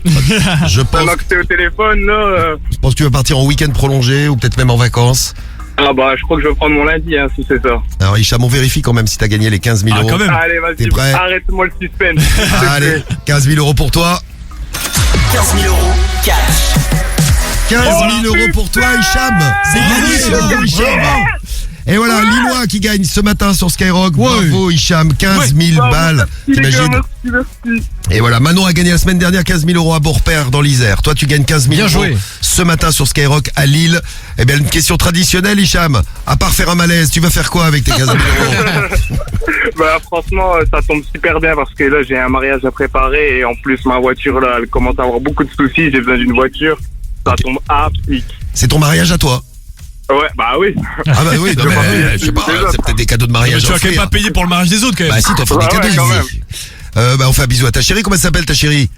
S4: Je pense...
S13: Pendant que t'es au téléphone, là...
S4: Je pense que tu vas partir en week-end prolongé ou peut-être même en vacances.
S13: Ah bah je crois que je vais prendre mon lundi hein, si c'est ça.
S4: Alors Hicham, on vérifie quand même si t'as gagné les 15 000 €.
S1: Quand même.
S13: Allez vas-y,
S4: t'es prêt?
S13: Arrête-moi le suspense.
S4: Allez, 15 000 € pour toi.
S3: 15 000 € cash.
S4: 15 000 € pour toi Hicham. C'est gagné Hicham. Et voilà, Lillois qui gagne ce matin sur Skyrock. Bravo Hicham, 15 000 balles. T'imagines?
S13: Merci.
S4: Et voilà, Manon a gagné la semaine dernière 15 000 € à Beaurepaire dans l'Isère. Toi, tu gagnes 15 000 € ce matin sur Skyrock à Lille. Eh bien, une question traditionnelle, Hicham. À part faire un malaise, tu vas faire quoi avec tes 15 000 €?
S13: Bah franchement, ça tombe super bien parce que là, j'ai un mariage à préparer et en plus, ma voiture, là, elle commence à avoir beaucoup de soucis. J'ai besoin d'une voiture. Ça tombe à pic.
S4: C'est ton mariage à toi?
S13: Ouais, bah oui.
S4: Ah bah oui, non, mais, je sais pas, c'est peut-être des cadeaux de mariage.
S1: Mais tu vas quand même pas payer pour le mariage des autres quand même.
S4: Bah si, t'en fais des cadeaux
S13: quand même.
S4: Bah on fait un bisou à ta chérie. Comment elle s'appelle ta chérie?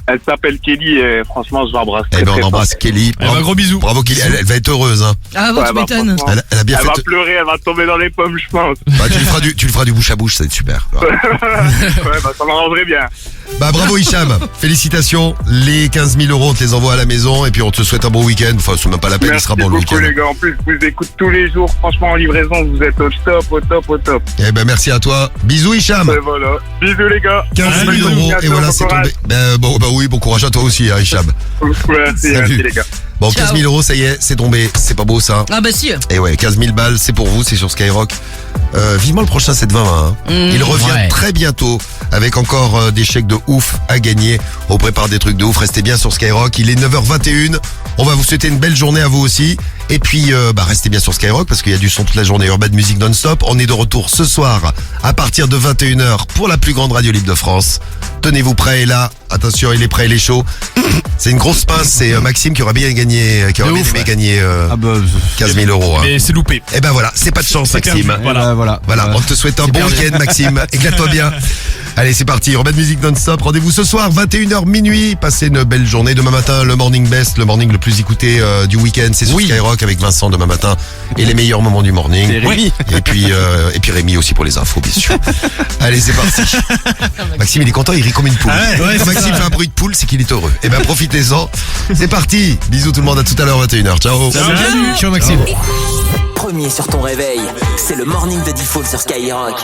S13: Elle s'appelle Kelly et franchement je l'embrasse.
S4: Eh ben on embrasse Kelly.
S1: Un gros bisou.
S4: Bravo Kelly, elle va être heureuse hein.
S5: Ah bon, tu m'étonnes.
S4: Elle a bien fait.
S13: Elle va pleurer, elle va tomber dans les pommes je pense.
S4: Bah tu le feras du bouche à bouche, ça va être super.
S13: Ouais bah ça m'arrangerait bien.
S4: Bah bravo Hicham, félicitations. Les 15 000 € on te les envoie à la maison et puis on te souhaite un bon week-end. Enfin c'est même pas la peine, il sera bon le week-end.
S13: Merci beaucoup les gars, en plus je vous écoute tous les jours. Franchement en livraison vous êtes au top.
S4: Eh ben merci à toi. Bisous Hicham.
S13: Et voilà. Bisous les gars.
S4: 15 000 € et voilà c'est tombé. Bah oui, bon courage à toi aussi hein, Hicham.
S13: Merci les gars.
S4: Bon, 15 000 € ça y est, c'est tombé. C'est pas beau ça?
S5: Ah bah si.
S4: Et ouais, 15 000 balles, c'est pour vous, c'est sur Skyrock. Vivement le prochain 7-20 hein. Il revient très bientôt avec encore des chèques de ouf à gagner. On prépare des trucs de ouf, restez bien sur Skyrock. Il est 9h21. On va vous souhaiter une belle journée à vous aussi. Et puis, restez bien sur Skyrock parce qu'il y a du son toute la journée. Urban Music non-stop. On est de retour ce soir à partir de 21h pour la plus grande radio libre de France. Tenez-vous prêts et là, attention, il est prêt, il est chaud. C'est une grosse pince, c'est Maxime qui aurait bien gagné, aimé gagner 15 000 euros. Hein.
S1: Mais c'est loupé.
S4: Et ben voilà, c'est pas de chance, Maxime.
S1: Voilà.
S4: On te souhaite un bon week-end, Maxime. Éclate-toi bien. Allez, c'est parti. Urban Music non-stop. Rendez-vous ce soir, 21h minuit. Passez une belle journée. Demain matin, le morning best, le morning le plus écouté du week-end. C'est sur Skyrock avec Vincent demain matin et les meilleurs moments du morning.
S9: Et Rémi.
S4: Et puis Rémi aussi pour les infos, bien sûr. Allez, c'est parti. Maxime, il est content, il rit comme une poule. Quand Maxime fait un bruit de poule, c'est qu'il est heureux. Et ben, profitez-en. C'est parti. Bisous tout le monde. À tout à l'heure, 21h. Ciao.
S1: Salut.
S6: Ciao, Maxime.
S3: Premier sur ton réveil, c'est le morning de Default sur Skyrock.